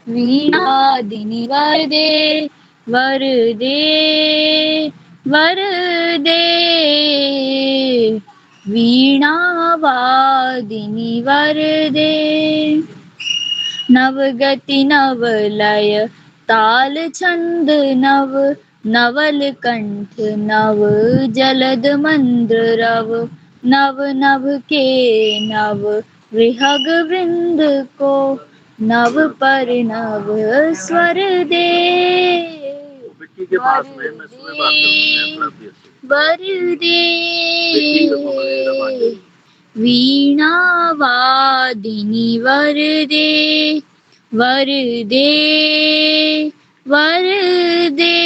वीणावादिनी वरदे वरदे वरदे वीणावादिनी वरदे नवगति नवलय ताल छंद नव नवल कंठ नव जलद मंद्र रव नव नभ के नव विहग वृंद को नव पर नव स्वर दे मिट्टी के पास में मैं सुबह बात करूंगा वरदे वीणावादिनी वरदे वरदे वरदे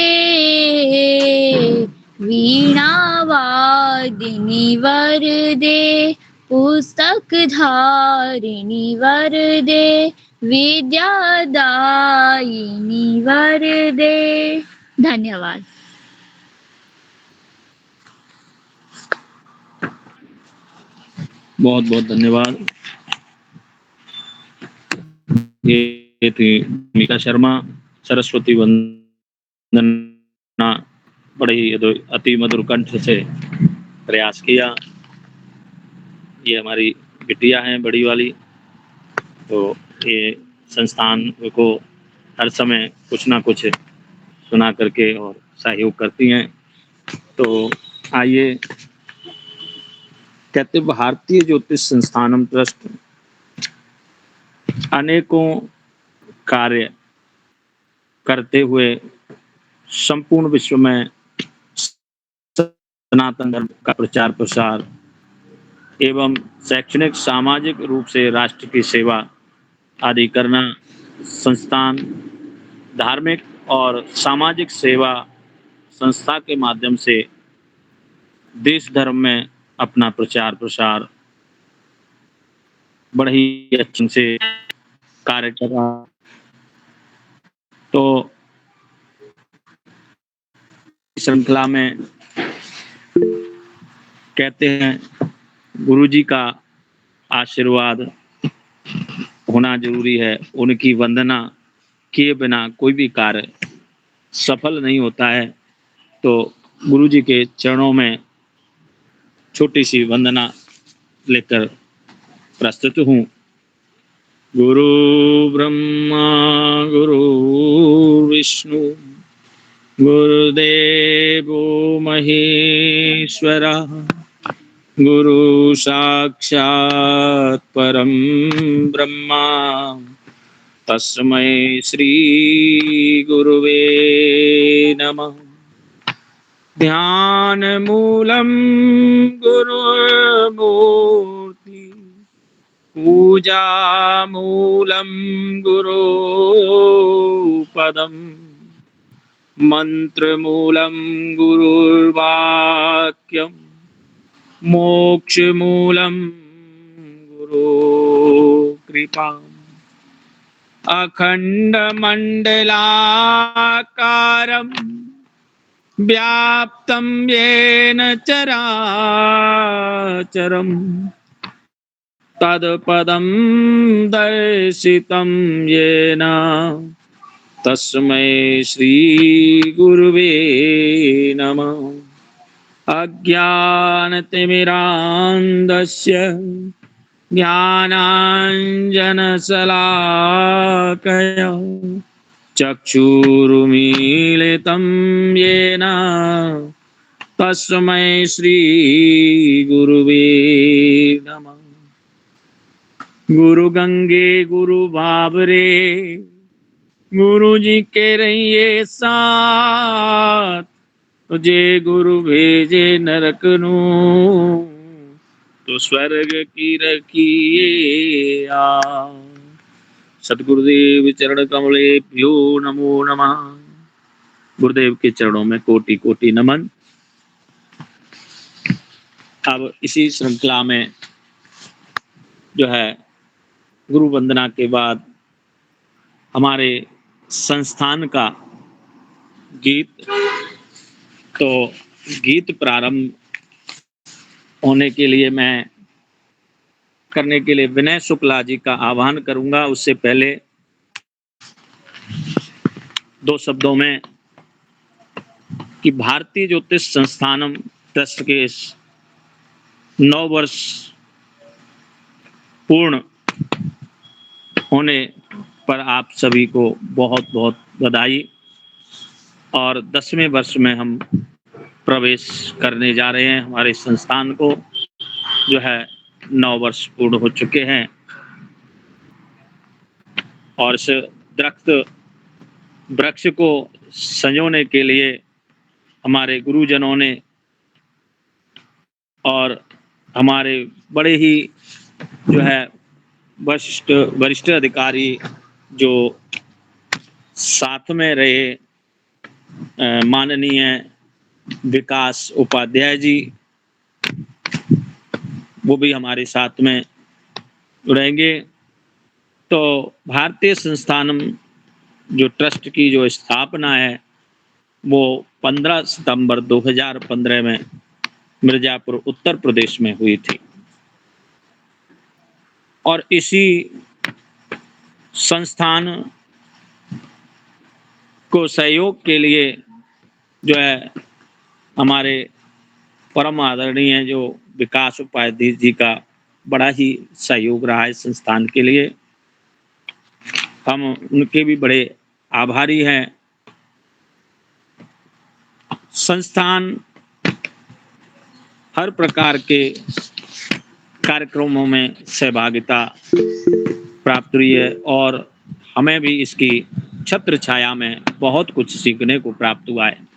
वीणावादिनी वरदे पुस्तक धारिणी वरदे विद्यादायिनी वरदे। धन्यवाद। बहुत बहुत धन्यवाद। ये थी मीका शर्मा, सरस्वती वंदना बड़े ही अति मधुर कंठ से प्रयास किया। ये हमारी बिटिया हैं बड़ी वाली, तो ये संस्थान को हर समय कुछ ना कुछ सुना करके और सहयोग करती हैं। तो आइए, कहते भारतीय ज्योतिष संस्थानम ट्रस्ट अनेकों कार्य करते हुए संपूर्ण विश्व में सनातन धर्म का प्रचार प्रसार एवं शैक्षणिक सामाजिक रूप से राष्ट्र की सेवा आदि करना, संस्थान धार्मिक और सामाजिक सेवा संस्था के माध्यम से देश धर्म में अपना प्रचार प्रसार बड़े ही अच्छे से कार्य कर रहा। तो श्रृंखला में कहते हैं गुरुजी का आशीर्वाद होना जरूरी है, उनकी वंदना किए बिना कोई भी कार्य सफल नहीं होता है। तो गुरुजी के चरणों में छोटी सी वंदना लेकर प्रस्तुत हूँ। गुरु ब्रह्मा गुरु विष्णु गुरुदेवो महेश्वरा गुरु साक्षात् परम ब्रह्मा तस्मै श्री गुरुवे नमः। ध्यान मूलम गुरुर्मूर्ति पूजा मूलम गुरु पदम मंत्र मूलम गुरुर्वाक्यम मोक्ष मूलम गुरु कृपा। अखंड मंडलाकारं व्याप्तं येन चराचरं तत्पदं दर्शितं येन तस्मै श्री गुरुवे नमः। अज्ञानतिमिरान्धस्य ज्ञानाञ्जनशलाकया चक्षुरुमीलितं येन तस्मै श्री गुरुवे नमः। गुरु गंगे गुरु बाबरे गुरु जी के रहिए साथ, तुझे गुरु भेजे नरक नू तो स्वर्ग की रखिए आ। सतगुरुदेव चरण कमलेभ्यो नमो नमः। गुरुदेव के चरणों में कोटि कोटि नमन। अब इसी श्रृंखला में जो है गुरु वंदना के बाद हमारे संस्थान का गीत, तो गीत प्रारंभ होने के लिए मैं विनय शुक्ला जी का आह्वान करूंगा। उससे पहले दो शब्दों में कि भारतीय ज्योतिष संस्थानम ट्रस्ट के इस 9 वर्ष पूर्ण होने पर आप सभी को बहुत बहुत बधाई। और 10वें वर्ष में हम प्रवेश करने जा रहे हैं। हमारे संस्थान को जो है 9 वर्ष पूर्ण हो चुके हैं और इस वृक्ष को संजोने के लिए हमारे गुरुजनों ने और हमारे बड़े ही जो है वरिष्ठ अधिकारी जो साथ में रहे, माननीय विकास उपाध्याय जी, वो भी हमारे साथ में रहेंगे। तो भारतीय संस्थानम जो ट्रस्ट की जो स्थापना है वो 15 सितंबर 2015 में मिर्जापुर उत्तर प्रदेश में हुई थी और इसी संस्थान को सहयोग के लिए जो है हमारे परम आदरणीय जो विकास उपाध्याय जी का बड़ा ही सहयोग रहा है संस्थान के लिए। हम उनके भी बड़े आभारी हैं। संस्थान हर प्रकार के कार्यक्रमों में सहभागिता प्राप्त हुई है और हमें भी इसकी छत्र छाया में बहुत कुछ सीखने को प्राप्त हुआ है।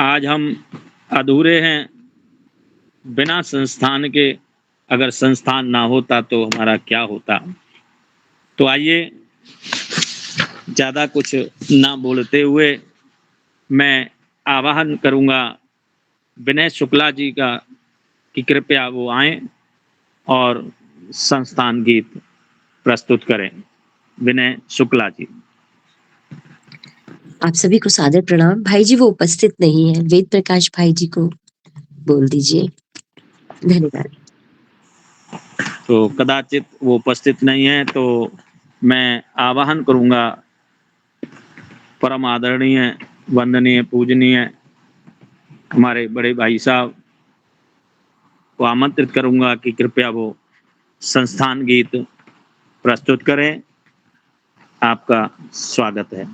आज हम अधूरे हैं बिना संस्थान के। अगर संस्थान ना होता तो हमारा क्या होता। तो आइए ज़्यादा कुछ ना बोलते हुए मैं आह्वान करूँगा विनय शुक्ला जी का कि कृपया वो आएं और संस्थान गीत प्रस्तुत करें। विनय शुक्ला जी। आप सभी को सादर प्रणाम। भाई जी वो उपस्थित नहीं है, वेद प्रकाश भाई जी को बोल दीजिए। धन्यवाद। तो कदाचित वो उपस्थित नहीं है तो मैं आह्वान करूँगा परम आदरणीय वंदनीय पूजनीय हमारे बड़े भाई साहब को आमंत्रित करूँगा कि कृपया वो संस्थान गीत प्रस्तुत करें। आपका स्वागत है।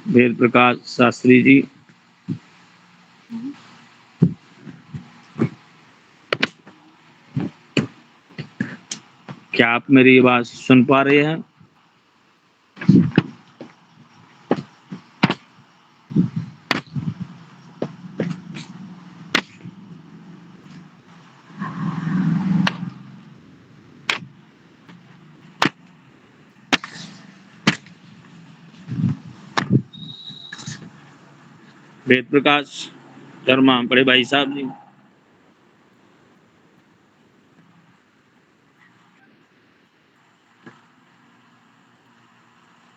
वेद प्रकाश शास्त्री जी। क्या आप मेरी आवाज सुन पा रहे हैं? वेद प्रकाश शर्मा बड़े भाई साहब जी।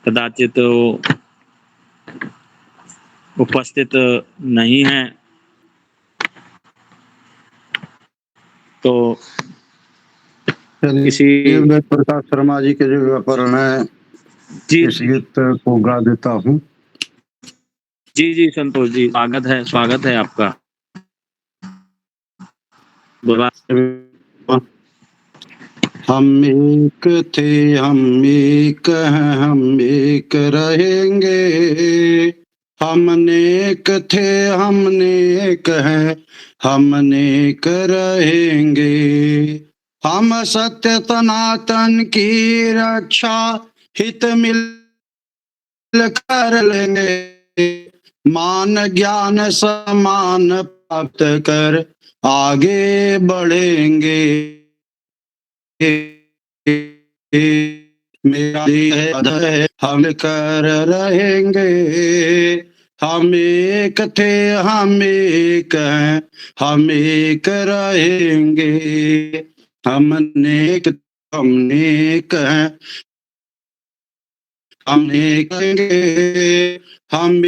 कदाचित उपस्थित नहीं है तो किसी प्रकाश शर्मा जी के जो व्यापरण है जी इस गीत को गा देता हूँ। जी जी संतोष जी, स्वागत है आपका। हम एक थे हम एक हैं हम एक रहेंगे, हम नेक थे हम नेक हैं हम नेक रहेंगे, हम सत्य सनातन की रक्षा हित मिल कर लेंगे, मान ज्ञान समान प्राप्त कर आगे बढ़ेंगे। मेरा है हम कर रहेंगे, हम एक थे हम एक हैं हम एक रहेंगे, हम नेक हमने कह हमने करेंगे, हम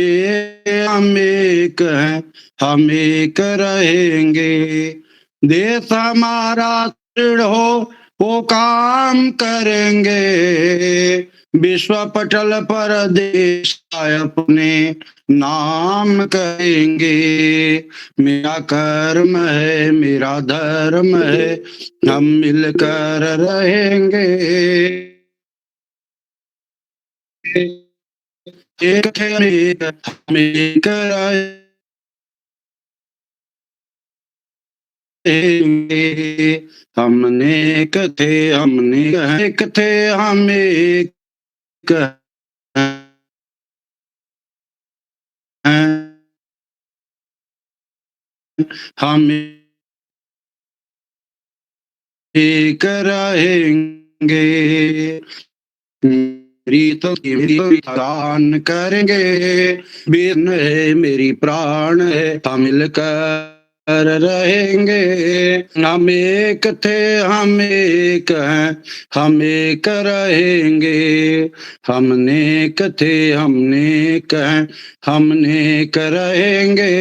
एक हैं, हम एक रहेंगे। देश हमारा दृढ़ हो वो काम करेंगे, विश्व पटल पर देश का अपने नाम करेंगे। मेरा कर्म है, मेरा धर्म है, हम मिलकर रहेंगे। एक थे अनेक, हम एक रहेंगे। हमने एक थे, हमने एक थे, हम एक हैं, हम एक रहेंगे। मेरी तो दान करेंगे, बीन है मेरी प्राण है, हम मिलकर रहेंगे। हम एक थे, हम एक हैं, हम एक रहेंगे। हमने एक थे, हमने एक हैं, हमने एक रहेंगे।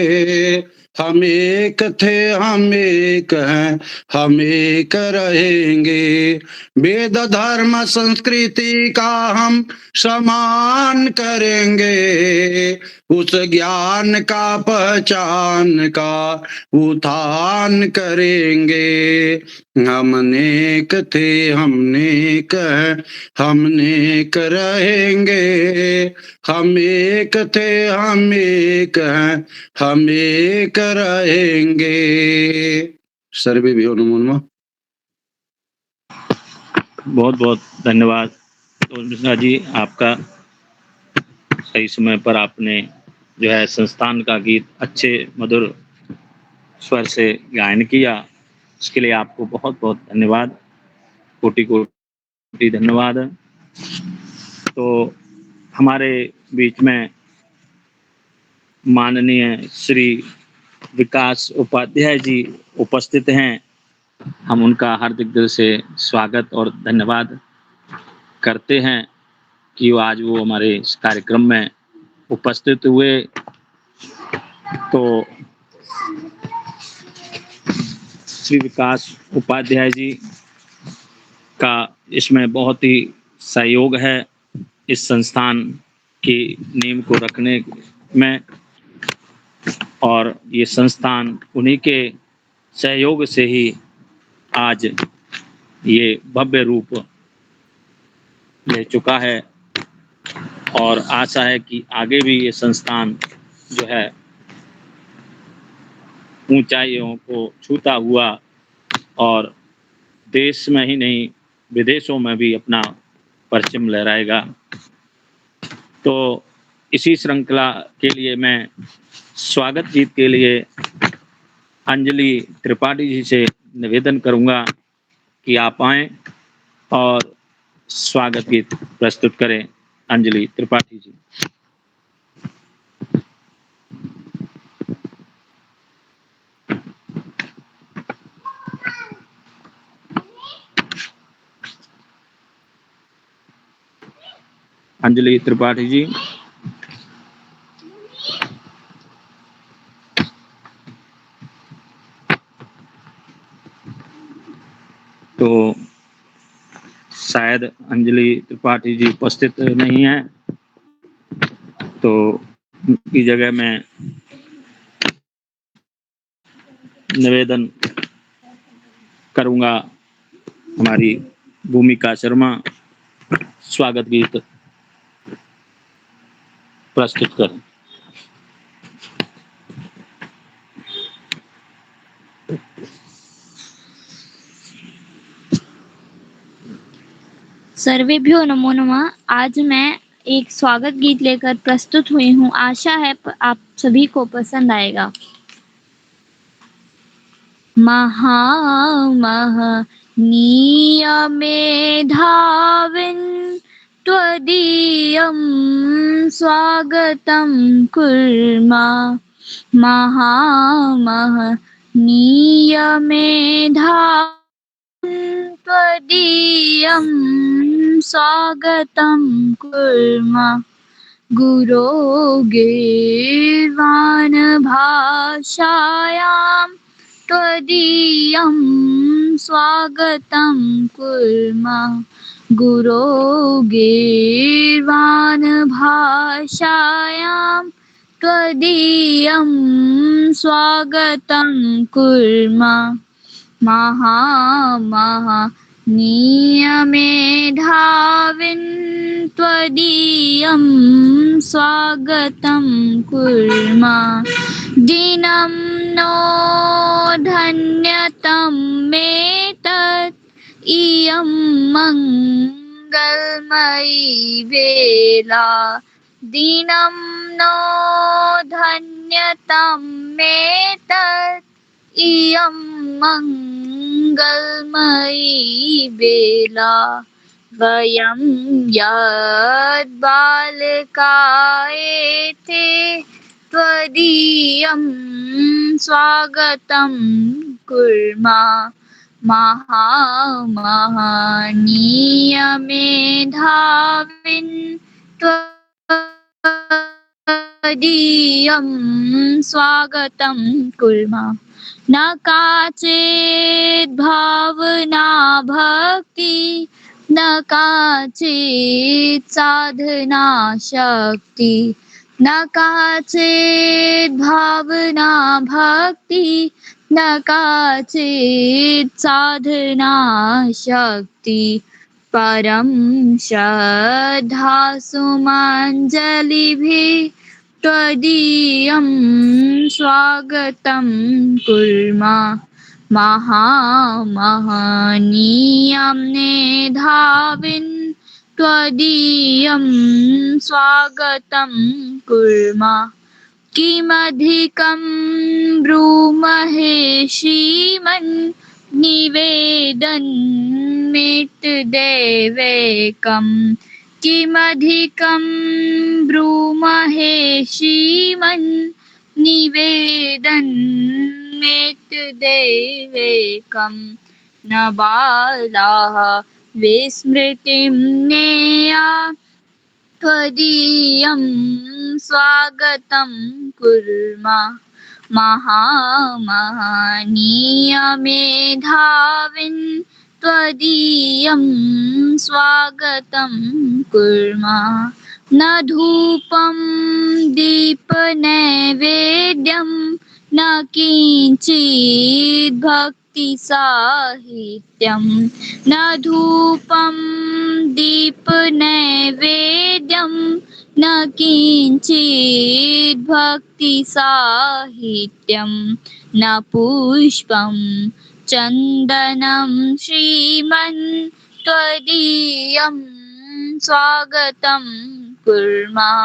हम एक थे, हम एक हैं, हम एक रहेंगे। वेद धर्म संस्कृति का हम सम्मान करेंगे, उस ज्ञान का पहचान का उत्थान करेंगे। हमने एक थे, हमने एक हैं, हमने एक रहेंगे। हम एक थे, हम एक हैं, हम एक रहेंगे। सर्वे भी नमो। बहुत बहुत धन्यवाद तो मिश्रा जी, आपका सही समय पर आपने जो है संस्थान का गीत अच्छे मधुर स्वर से गायन किया, इसके लिए आपको बहुत बहुत धन्यवाद, कोटि कोटि धन्यवाद। तो हमारे बीच में माननीय श्री विकास उपाध्याय जी उपस्थित हैं, हम उनका हार्दिक दिल से स्वागत और धन्यवाद करते हैं कि आज वो हमारे इस कार्यक्रम में उपस्थित हुए। तो श्री विकास उपाध्याय जी का इसमें बहुत ही सहयोग है इस संस्थान की नींव को रखने में, और ये संस्थान उन्हीं के सहयोग से ही आज ये भव्य रूप ले चुका है, और आशा है कि आगे भी ये संस्थान जो है ऊंचाइयों को छूता हुआ और देश में ही नहीं विदेशों में भी अपना परचम लहराएगा। तो इसी श्रृंखला के लिए मैं स्वागत गीत के लिए अंजलि त्रिपाठी जी से निवेदन करूंगा कि आप आएं और स्वागत गीत प्रस्तुत करें। अंजलि त्रिपाठी जी। अंजलि त्रिपाठी जी। तो शायद अंजलि त्रिपाठी जी उपस्थित नहीं है, तो उनकी जगह मैं निवेदन करूंगा हमारी भूमिका शर्मा स्वागत गीत प्रस्तुत करें। सर्वेभ्यो नमो नमः। आज मैं एक स्वागत गीत लेकर प्रस्तुत हुई हूँ, आशा है आप सभी को पसंद आएगा। महामहनीयमेधाविन् त्वदीयं स्वागतं कुर्मः। महामहनीयमेधाविन् त्वदीयं स्वागतं कुर्मः गुरो गीर्वाणभाषायां त्वदीयं स्वागतं कुर्मः गुरो गीर्वाणभाषायां त्वदीयं स्वागतं कुर्मः महामहनीयमेधाविन् त्वदीयं स्वागतं कुर्मः दिनं नो धन्यतं मेतत् इयं मङ्गलमयी वेला दिनं नो धन्यतं मेतत् इयं मङ्गलमयी वेला वयं यद्बालकायेते त्वदीयं स्वागतं कुर्मः महामहनीयमेधाविन् त्वदीयं स्वागतं कुर्मः न काचिद् भावना भक्ति न काचित् साधना शक्ति न काचिद् भावना भक्ति न काचित् साधना शक्ति परं श्रद्धा सुमञ्जलिभिः त्वदीयं स्वागतं कुर्मः महामहनीयमेधाविन् त्वदीयं स्वागतं कुर्मः किमधिकं ब्रूमहे श्रीमन् निवेदनमितदेवैकम् किमधिकं ब्रूमहे श्रीमन् निवेदनमितदेवैकं न बालाः विस्मृतिं नेया त्वदीयं स्वागतं कुर्मः महामहनीयमेधाविन् त्वदीयं स्वागतं कुर्मः न धूपं दीपनैवेद्यं न किञ्चित् भक्तिसाहित्यं न धूपं दीपनैवेद्यं न किञ्चित् भक्तिसाहित्यं न पुष्पं चन्दनं श्रीमन् त्वदीयं स्वागतं कुर्मः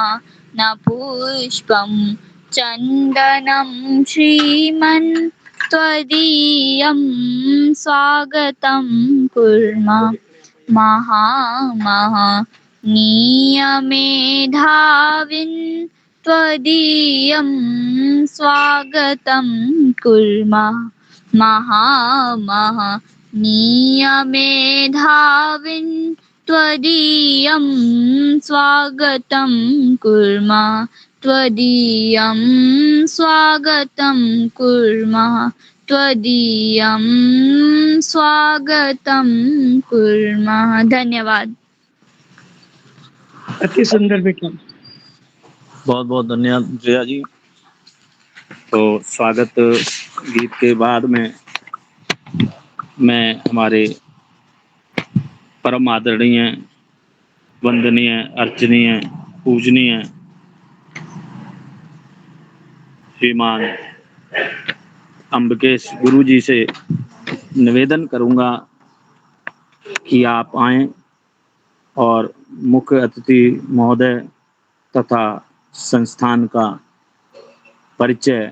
न पुष्पं चन्दनं श्रीमन् त्वदीयं स्वागतं कुर्मः महामहनीयमेधाविन् त्वदीयं स्वागतं कुर्मः महामहनीयमेधाविन् त्वदीयं स्वागतं कुर्मः त्वदीयं स्वागतं कुर्मः त्वदीयं स्वागतं कुर्मः। धन्यवाद। अति सुंदर बेटा। बहुत बहुत धन्यवाद जया जी। तो स्वागत गीत के बाद में मैं हमारे परम आदरणीय, वंदनीय, अर्चनीय, पूजनीय श्रीमान अम्बकेश गुरु जी से निवेदन करूंगा कि आप आएं और मुख्य अतिथि महोदय तथा संस्थान का परिचय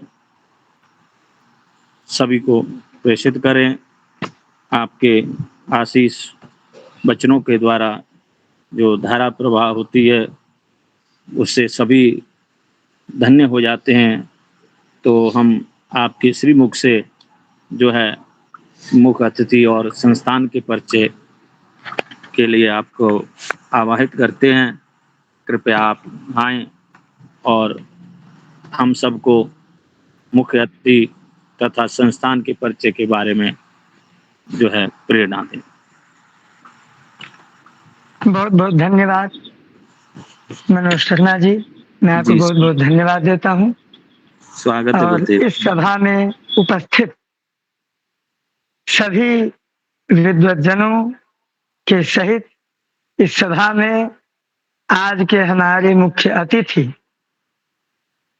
सभी को प्रेषित करें। आपके आशीष वचनों के द्वारा जो धारा प्रवाह होती है उससे सभी धन्य हो जाते हैं। तो हम आपके श्रीमुख से जो है मुख्य अतिथि और संस्थान के परिचय के लिए आपको आवाहित करते हैं। कृपया आप आएँ और हम सबको मुख्य अतिथि तथा संस्थान के परिचय के बारे में जो है प्रेरणा दें। बहुत बहुत धन्यवाद मनोज शर्मा जी, मैं आपको जी, बहुत बहुत धन्यवाद देता हूँ। स्वागत है और गुरुदेव। इस सभा में उपस्थित सभी विद्वज्जनों के सहित इस सभा में आज के हमारे मुख्य अतिथि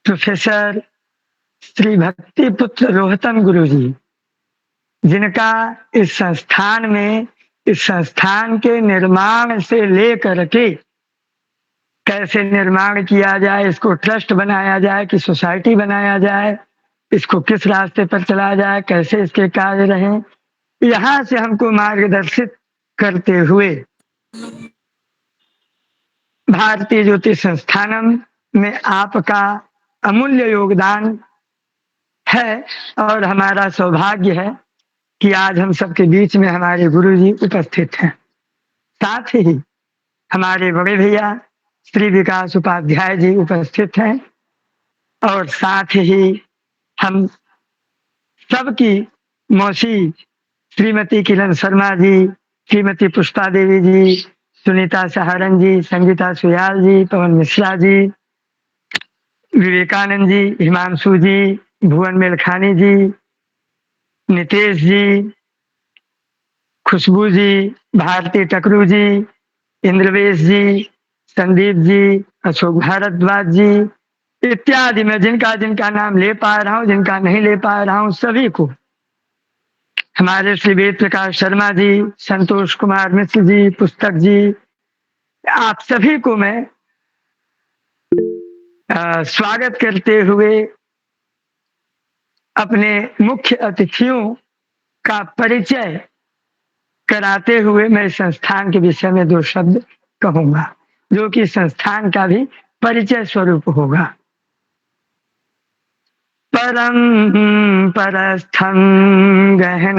प्रोफेसर श्री भक्ति पुत्र रोहतम गुरु जी, जिनका इस संस्थान के निर्माण से लेकर के कैसे निर्माण किया जाए, इसको ट्रस्ट बनाया जाए कि सोसाइटी बनाया जाए, इसको किस रास्ते पर चला जाए, कैसे इसके कार्य रहें, यहाँ से हमको मार्गदर्शित करते हुए भारतीय ज्योतिष संस्थानम में आपका अमूल्य योगदान है और हमारा सौभाग्य है कि आज हम सबके बीच में हमारे गुरु जी उपस्थित हैं। साथ ही हमारे बड़े भैया श्री विकास उपाध्याय जी उपस्थित हैं और साथ ही हम सबकी मौसी श्रीमती किरण शर्मा जी, श्रीमती पुष्पा देवी जी, सुनीता सहारन जी, संगीता सुयाल जी, पवन मिश्रा जी, विवेकानंद जी, हिमांशु जी, भुवन मेलखानी जी, नितेश जी, खुशबू जी, भारती टकरू जी, इंद्रवेश जी, संदीप जी, अशोक भारद्वाज जी इत्यादि, मैं जिनका जिनका नाम ले पा रहा हूँ, जिनका नहीं ले पा रहा हूँ, सभी को, हमारे श्री वेद प्रकाश शर्मा जी, संतोष कुमार मिश्र जी, पुस्तक जी, आप सभी को मैं स्वागत करते हुए अपने मुख्य अतिथियों का परिचय कराते हुए मैं संस्थान के विषय में 2 शब्द कहूंगा, जो कि संस्थान का भी परिचय स्वरूप होगा। परम परस्थं गहनादिनादिम्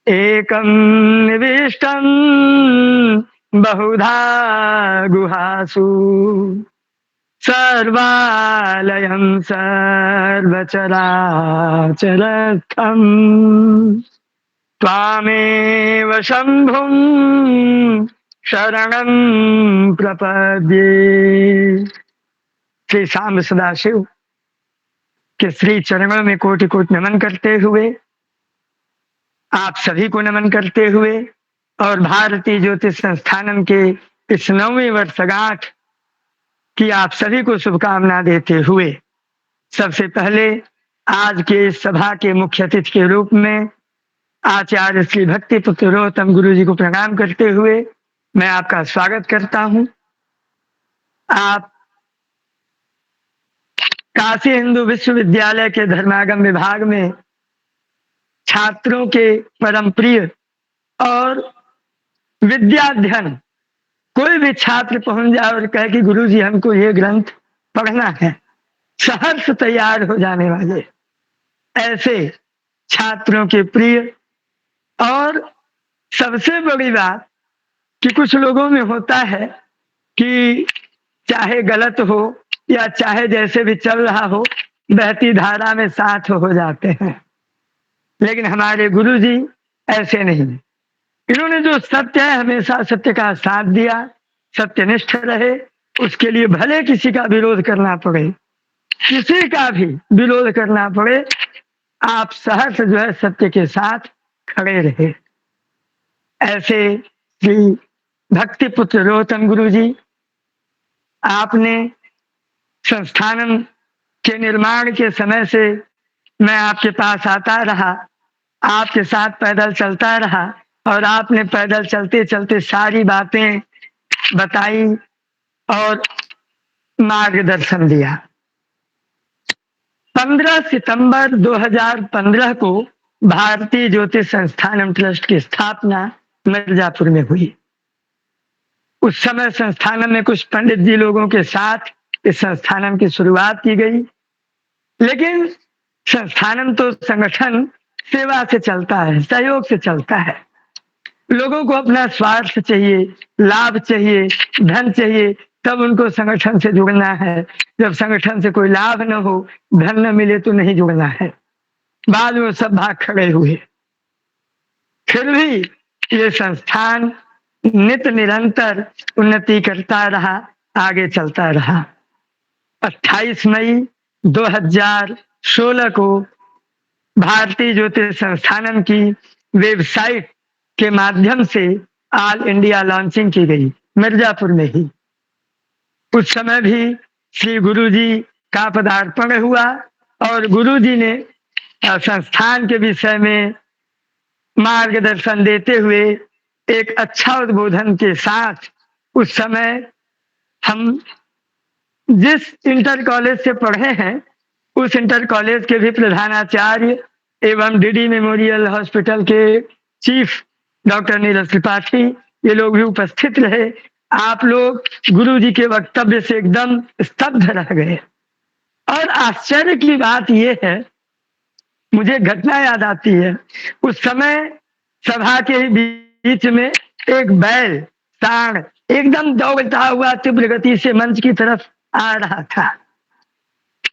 एकं निविष्टं बहुधा गुहासु सर्वालयं सर्वचराचरस्थं त्वामेव शंभुं शरणं प्रपद्ये। श्री सांब सदाशिव के श्री चरणों में कोटि कोटि नमन करते हुए, आप सभी को नमन करते हुए और भारतीय ज्योतिष संस्थानम के इस 9वीं वर्षगांठ की आप सभी को शुभकामना देते हुए, सबसे पहले आज के इस सभा के मुख्य अतिथि के रूप में आचार्य श्री भक्ति पुत्र रोहतम गुरु जी को प्रणाम करते हुए मैं आपका स्वागत करता हूं। आप काशी हिंदू विश्वविद्यालय के धर्मागम विभाग में छात्रों के परम प्रिय और विद्याध्ययन, कोई भी छात्र पहुंच जाए और कहे कि गुरुजी हमको ये ग्रंथ पढ़ना है, सहर्ष तैयार हो जाने वाले ऐसे छात्रों के प्रिय। और सबसे बड़ी बात कि कुछ लोगों में होता है कि चाहे गलत हो या चाहे जैसे भी चल रहा हो, बहती धारा में साथ हो जाते हैं, लेकिन हमारे गुरुजी ऐसे नहीं। इन्होंने जो सत्य है हमेशा सत्य का साथ दिया, सत्यनिष्ठ रहे, उसके लिए भले किसी का विरोध करना पड़े, किसी का भी विरोध करना पड़े, आप सहर्ष जो है सत्य के साथ खड़े रहे। ऐसे श्री भक्ति पुत्र रोहतम गुरु जी, आपने संस्थानम के निर्माण के समय से मैं आपके पास आता रहा, आपके साथ पैदल चलता रहा और आपने पैदल चलते चलते सारी बातें बताई और मार्गदर्शन दिया। 15 सितंबर 2015 को भारतीय ज्योतिष संस्थानम ट्रस्ट की स्थापना मिर्जापुर में हुई। उस समय संस्थानम में कुछ पंडित जी लोगों के साथ इस संस्थानम की शुरुआत की गई, लेकिन संस्थानम तो संगठन सेवा से चलता है, सहयोग से चलता है। लोगों को अपना स्वार्थ चाहिए, लाभ चाहिए, धन चाहिए, तब उनको संगठन से जुड़ना है। जब संगठन से कोई लाभ न हो, धन न मिले तो नहीं जुड़ना है। बाद में वो सब भाग खड़े हुए। फिर भी ये संस्थान नित निरंतर उन्नति करता रहा, आगे चलता रहा। 28 मई 2016 को भारतीय ज्योतिष संस्थानम की वेबसाइट के माध्यम से ऑल इंडिया लॉन्चिंग की गई, मिर्जापुर में ही। उस समय भी श्री गुरुजी का पदार्पण हुआ और गुरुजी ने संस्थान के विषय में मार्गदर्शन देते हुए एक अच्छा उद्बोधन के साथ, उस समय हम जिस इंटर कॉलेज से पढ़े हैं उस इंटर कॉलेज के भी प्रधानाचार्य एवं डीडी मेमोरियल हॉस्पिटल के चीफ डॉक्टर नीरज त्रिपाठी, ये लोग भी उपस्थित रहे। आप लोग गुरुजी के वक्तव्य से एकदम स्तब्ध रह गए। और आश्चर्य की बात यह है, मुझे घटना याद आती है। उस समय सभा के बीच में एक बैल सांड एकदम दौड़ता हुआ तीव्र गति से मंच की तरफ आ रहा था।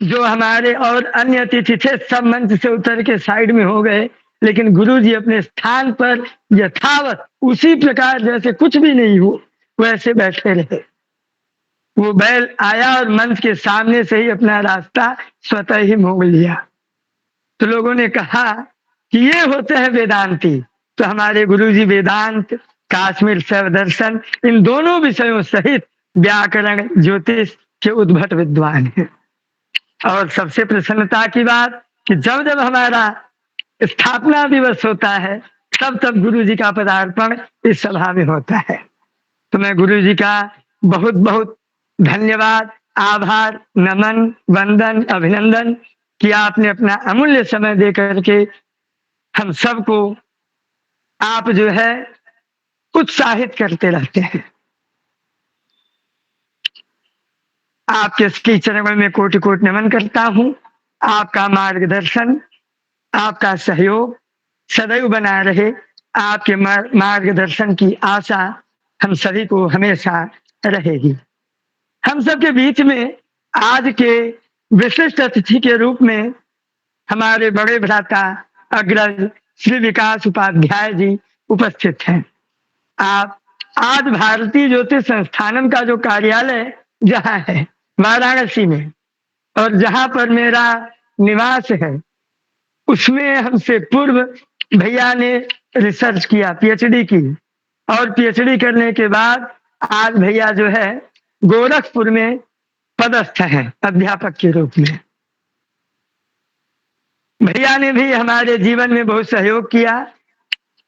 जो हमारे और अन्य अतिथि थे सब मंच से उतर के साइड में हो गए, लेकिन गुरुजी अपने स्थान पर यथावत उसी प्रकार जैसे कुछ भी नहीं हो वैसे बैठे रहे। वो बैल आया और मंच के सामने से ही अपना रास्ता स्वतः ही मोड़ लिया। तो लोगों ने कहा कि ये होते हैं वेदांती। तो हमारे गुरुजी वेदांत, काश्मीर शैव दर्शन, इन दोनों विषयों सहित व्याकरण, ज्योतिष के उद्भट विद्वान हैं। और सबसे प्रसन्नता की बात कि जब जब हमारा स्थापना दिवस होता है तब तब गुरुजी का पदार्पण इस सभा में होता है। तो मैं गुरुजी का बहुत बहुत धन्यवाद, आभार, नमन, वंदन, अभिनंदन कि आपने अपना अमूल्य समय दे करके हम सबको आप जो है उत्साहित करते रहते हैं। आपके श्री चरणों में कोटि कोटि नमन करता हूं। आपका मार्गदर्शन, आपका सहयोग सदैव बना रहे। आपके मार्गदर्शन की आशा हम सभी को हमेशा रहेगी। हम सबके बीच में आज के विशिष्ट अतिथि के रूप में हमारे बड़े भ्राता अग्रज श्री विकास उपाध्याय जी उपस्थित हैं। आप आज भारतीय ज्योतिष संस्थानम का जो कार्यालय जहाँ है वाराणसी में, और जहाँ पर मेरा निवास है, उसमें हमसे पूर्व भैया ने रिसर्च किया, पीएचडी की, और पीएचडी करने के बाद आज भैया जो है गोरखपुर में पदस्थ हैं अध्यापक के रूप में। भैया ने भी हमारे जीवन में बहुत सहयोग किया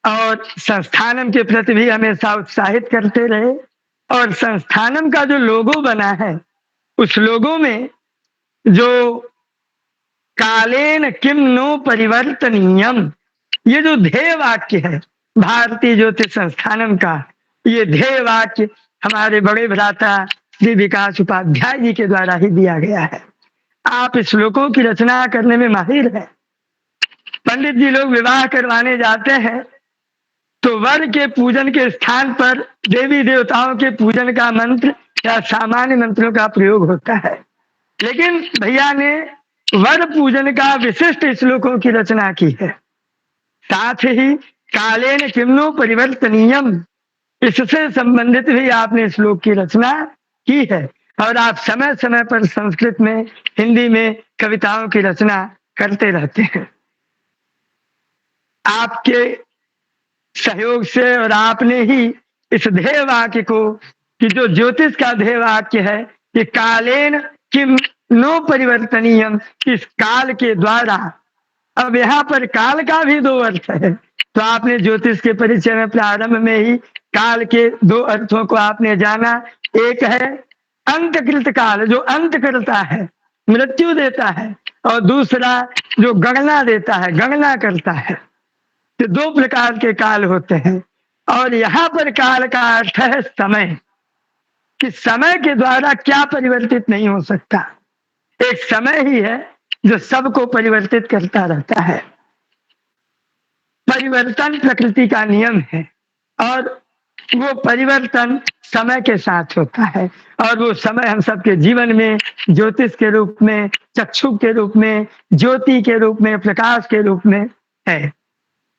और संस्थानम के प्रति भी हमेशा उत्साहित करते रहे। और संस्थानम का जो लोगो बना है, उस लोगो में जो कालेन किम नो परिवर्तनीयम, ये जो ध्येय वाक्य है भारतीय ज्योतिष संस्थानम का, ये ध्येय वाक्य हमारे बड़े भ्राता श्री विकास उपाध्याय जी के द्वारा ही दिया गया है। आप इस श्लोकों की रचना करने में माहिर हैं। पंडित जी लोग विवाह करवाने जाते हैं तो वर के पूजन के स्थान पर देवी देवताओं के पूजन का मंत्र या सामान्य मंत्रों का प्रयोग होता है, लेकिन भैया ने वर पूजन का विशिष्ट श्लोकों की रचना की है। साथ ही कालेन किम्नो परिवर्तनीयम, इससे संबंधित भी आपने श्लोक की रचना की है। और आप समय समय पर संस्कृत में, हिंदी में कविताओं की रचना करते रहते हैं। आपके सहयोग से और आपने ही इस ध्येय वाक्य को, कि जो ज्योतिष का ध्येय वाक्य है कि कालेन किम नो परिवर्तनीयम, इस काल के द्वारा, अब यहाँ पर काल का भी दो अर्थ है। तो आपने ज्योतिष के परिचय में प्रारंभ में ही काल के दो अर्थों को आपने जाना। एक है अंतकृत काल, जो अंत करता है, मृत्यु देता है, और दूसरा जो गणना देता है, गणना करता है। तो दो प्रकार के काल होते हैं। और यहाँ पर काल का अर्थ है समय, कि समय के द्वारा क्या परिवर्तित नहीं हो सकता। एक समय ही है जो सबको परिवर्तित करता रहता है। परिवर्तन प्रकृति का नियम है और वो परिवर्तन समय के साथ होता है और वो समय हम सबके जीवन में ज्योतिष के रूप में, चक्षु के रूप में, ज्योति के रूप में, प्रकाश के रूप में है।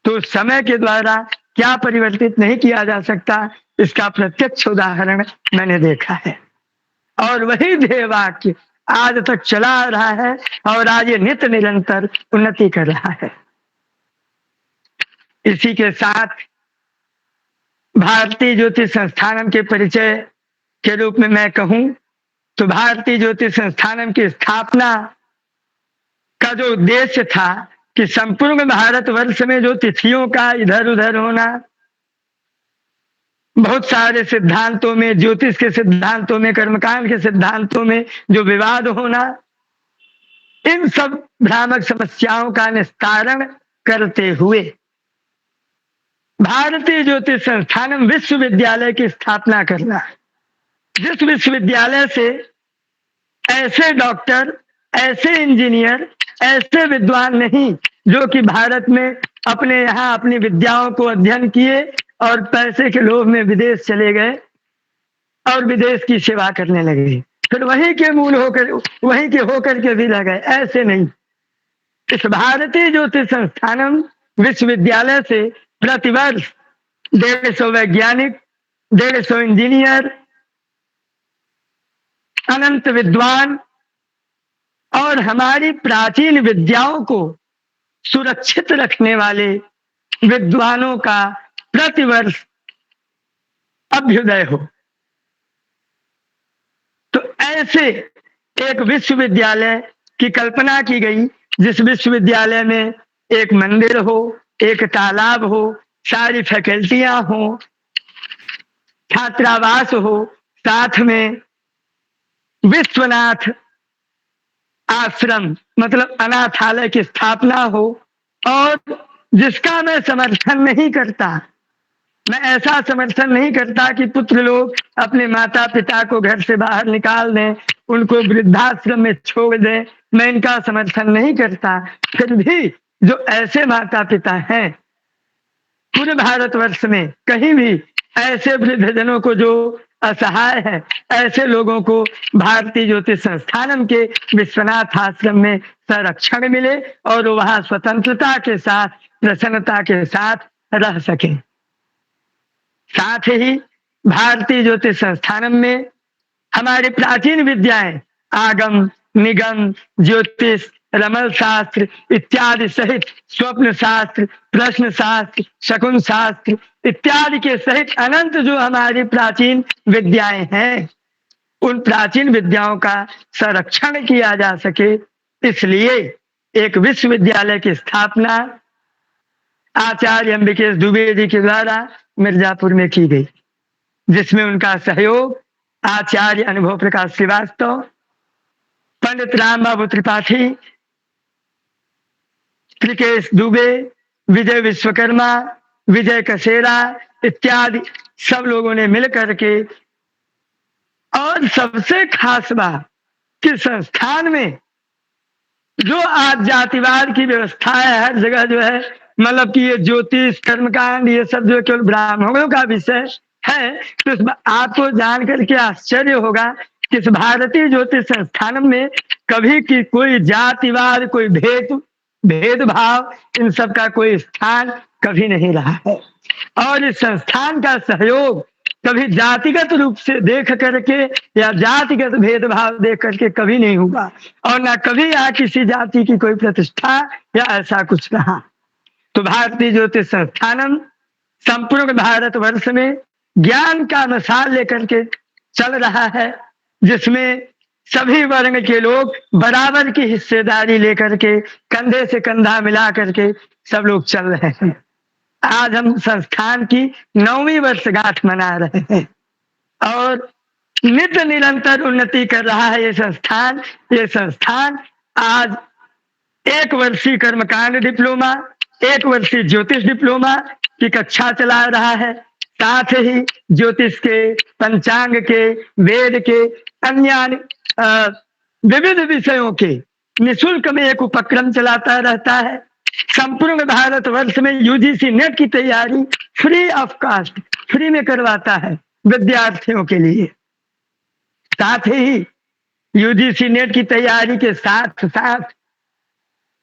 तो समय के द्वारा क्या परिवर्तित नहीं किया जा सकता, इसका प्रत्यक्ष उदाहरण मैंने देखा है और वही ध्येय वाक्य आज तक चला आ रहा है और आज ये नित्य निरंतर उन्नति कर रहा है। इसी के साथ भारतीय ज्योतिष संस्थानम के परिचय के रूप में मैं कहूं तो भारतीय ज्योतिष संस्थानम की स्थापना का जो उद्देश्य था कि संपूर्ण भारतवर्ष में जो तिथियों का इधर उधर होना, बहुत सारे सिद्धांतों में, ज्योतिष के सिद्धांतों में, कर्मकांड के सिद्धांतों में जो विवाद होना, इन सब भ्रामक समस्याओं का निस्तारण करते हुए भारतीय ज्योतिष संस्थानम विश्वविद्यालय की स्थापना करना। जिस विश्वविद्यालय से ऐसे डॉक्टर, ऐसे इंजीनियर, ऐसे विद्वान नहीं जो कि भारत में अपने यहाँ अपनी विद्याओं को अध्ययन किए और पैसे के लोभ में विदेश चले गए और विदेश की सेवा करने लगे, फिर वहीं के मूल होकर वहीं के होकर के भी रह गए, ऐसे नहीं। इस भारतीय ज्योतिष संस्थानम विश्वविद्यालय से प्रतिवर्ष 150 वैज्ञानिक, 150 इंजीनियर, अनंत विद्वान और हमारी प्राचीन विद्याओं को सुरक्षित रखने वाले विद्वानों का प्रतिवर्ष अभ्युदय हो। तो ऐसे एक विश्वविद्यालय की कल्पना की गई जिस विश्वविद्यालय में एक मंदिर हो, एक तालाब हो, सारी फैकल्टियां हो, छात्रावास हो, साथ में विश्वनाथ आश्रम मतलब अनाथालय की स्थापना हो, और जिसका मैं समर्थन नहीं करता, मैं ऐसा समर्थन नहीं करता कि पुत्र लोग अपने माता पिता को घर से बाहर निकाल दें, उनको वृद्धाश्रम में छोड़ दें, मैं इनका समर्थन नहीं करता। फिर भी जो ऐसे माता पिता हैं पूरे भारतवर्ष में कहीं भी ऐसे वृद्धजनों को जो असहाय है, ऐसे लोगों को भारतीय ज्योतिष संस्थानम के विश्वनाथ आश्रम में संरक्षण मिले और वहां स्वतंत्रता के साथ, प्रसन्नता के साथ रह सके। साथ ही भारतीय ज्योतिष संस्थानम में हमारी प्राचीन विद्याएं आगम, निगम, ज्योतिष, रमल शास्त्र इत्यादि सहित स्वप्न शास्त्र, प्रश्न शास्त्र, शकुन शास्त्र इत्यादि के सहित अनंत जो हमारी प्राचीन विद्याएं हैं, उन प्राचीन विद्याओं का संरक्षण किया जा सके, इसलिए एक विश्वविद्यालय की स्थापना आचार्य अंबिकेश दुबे जी के द्वारा मिर्जापुर में की गई, जिसमें उनका सहयोग आचार्य अनुभव प्रकाश श्रीवास्तव, पंडित राम बाबू त्रिपाठी, त्रिकेश दुबे, विजय विश्वकर्मा, विजय कसेरा इत्यादि सब लोगों ने मिल करके, और सबसे खास बात कि संस्थान में जो आज जातिवाद की व्यवस्था है, हर जगह जो है मतलब कि ये ज्योतिष, कर्मकांड ये सब जो केवल ब्राह्मणों का विषय है, तो आपको जान करके आश्चर्य होगा कि इस भारतीय ज्योतिष संस्थान में कभी की कोई जातिवाद, कोई भेदभाव, इन सब का कोई स्थान कभी नहीं रहा है। और इस संस्थान का सहयोग कभी जातिगत रूप से देख करके या जातिगत भेदभाव देख करके कभी नहीं हुआ, और ना कभी यहाँ किसी जाति की कोई प्रतिष्ठा या ऐसा कुछ रहा। तो भारतीय ज्योतिष संस्थानम संपूर्ण भारतवर्ष में ज्ञान का मसाल लेकर के चल रहा है, जिसमें सभी वर्ग के लोग बराबर की हिस्सेदारी लेकर के कंधे से कंधा मिला करके सब लोग चल रहे हैं। आज हम संस्थान की 9वीं वर्षगांठ मना रहे हैं और नित्य निरंतर उन्नति कर रहा है ये संस्थान। ये संस्थान आज 1 वर्षीय कर्मकांड डिप्लोमा, 1 वर्षीय ज्योतिष डिप्लोमा की कक्षा चला रहा है, साथ ही ज्योतिष के, पंचांग के, वेद के, अन्य विविध विषयों के निःशुल्क में एक उपक्रम चलाता रहता है। संपूर्ण भारतवर्ष में यूजीसी नेट की तैयारी फ्री ऑफ कास्ट, फ्री में करवाता है विद्यार्थियों के लिए। साथ ही यूजीसी नेट की तैयारी के साथ साथ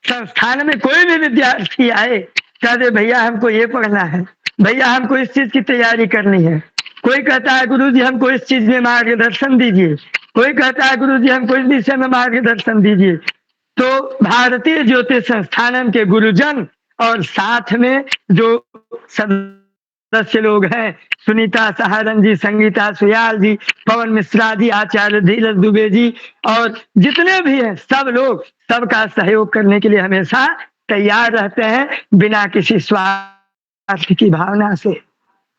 संस्थान में कोई भी विद्यार्थी आए, कहते भैया हमको ये पढ़ना है, भैया हमको इस चीज की तैयारी करनी है। कोई कहता है गुरुजी हमको इस चीज में मार्गदर्शन दीजिए, कोई कहता है गुरुजी हमको इस विषय में मार्गदर्शन दीजिए। तो भारतीय ज्योतिष संस्थानम के गुरुजन और साथ में जो सदस्य लोग हैं, सुनीता सहारन जी, संगीता सुयाल जी, पवन मिश्रा जी, आचार्य धीरज दुबे जी और जितने भी हैं सब लोग सबका सहयोग करने के लिए हमेशा तैयार रहते हैं, बिना किसी स्वार्थ की भावना से।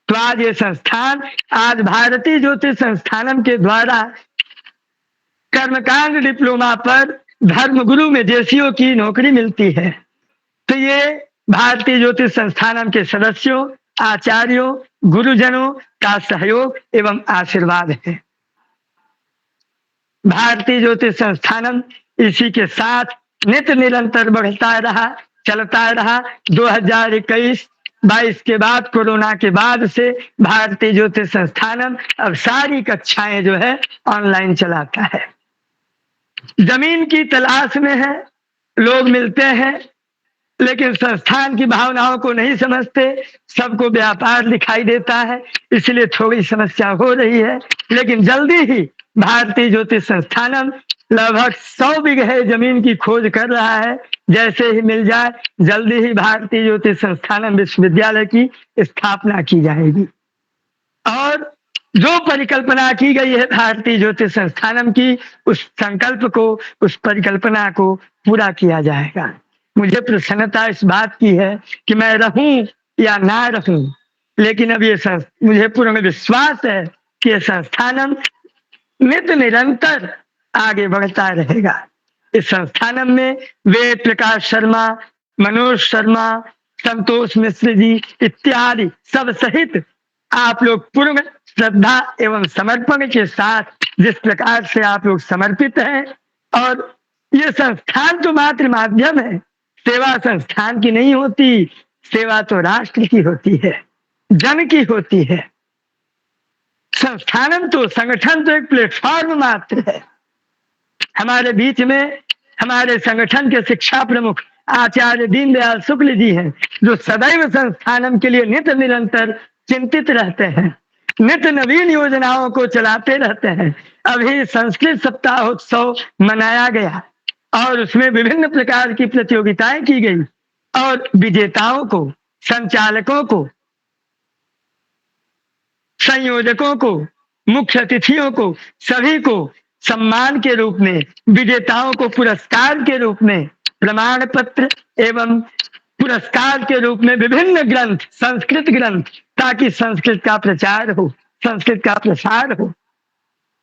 तो आज ये संस्थान, आज भारतीय ज्योतिष संस्थानम के द्वारा कर्मकांड डिप्लोमा पर धर्मगुरु में जेसीओ की नौकरी मिलती है। तो ये भारतीय ज्योतिष संस्थानम के सदस्यों, आचार्यों, गुरुजनों का सहयोग एवं आशीर्वाद है। भारतीय ज्योतिष संस्थानम इसी के साथ नित्य निरंतर बढ़ता रहा, चलता रहा। 2021-22 के बाद, कोरोना के बाद से भारतीय ज्योतिष संस्थानम अब सारी कक्षाएं जो है ऑनलाइन चलाता है। जमीन की तलाश में है, लोग मिलते हैं लेकिन संस्थान की भावनाओं को नहीं समझते, सबको व्यापार दिखाई देता है, इसलिए थोड़ी समस्या हो रही है। लेकिन जल्दी ही भारतीय ज्योतिष संस्थानम लगभग 100 बीघे जमीन की खोज कर रहा है। जैसे ही मिल जाए जल्दी ही भारतीय ज्योतिष संस्थानम विश्वविद्यालय की स्थापना की जाएगी और जो परिकल्पना की गई है भारतीय ज्योतिष संस्थानम की, उस संकल्प को, उस परिकल्पना को पूरा किया जाएगा। मुझे प्रसन्नता इस बात की है कि मैं रहूं या ना रहूं, लेकिन अब ये मुझे पूर्ण विश्वास है कि ये संस्थानम नित्य निरंतर आगे बढ़ता रहेगा। इस संस्थानम में वेद प्रकाश शर्मा, मनोज शर्मा, संतोष मिश्र जी इत्यादि सब सहित आप लोग पूर्ण श्रद्धा एवं समर्पण के साथ जिस प्रकार से आप लोग समर्पित हैं, और ये संस्थान तो मात्र माध्यम है, सेवा संस्थान की नहीं होती, सेवा तो राष्ट्र की होती है, जन की होती है। संस्थानम तो, संगठन तो एक प्लेटफॉर्म मात्र है। हमारे बीच में हमारे संगठन के शिक्षा प्रमुख आचार्य दीनदयाल शुक्ल जी हैं, जो सदैव संस्थानम के लिए नित्य निरंतर चिंतित रहते हैं, नित्य नवीन योजनाओं को चलाते रहते हैं। अभी संस्कृत सप्ताहोत्सव मनाया गया और उसमें विभिन्न प्रकार की प्रतियोगिताएं की गई और विजेताओं को, संचालकों को, संयोजकों को, मुख्य अतिथियों को, सभी को सम्मान के रूप में, विजेताओं को पुरस्कार के रूप में प्रमाण पत्र एवं पुरस्कार के रूप में विभिन्न ग्रंथ, संस्कृत ग्रंथ, ताकि संस्कृत का प्रचार हो, संस्कृत का प्रसार हो।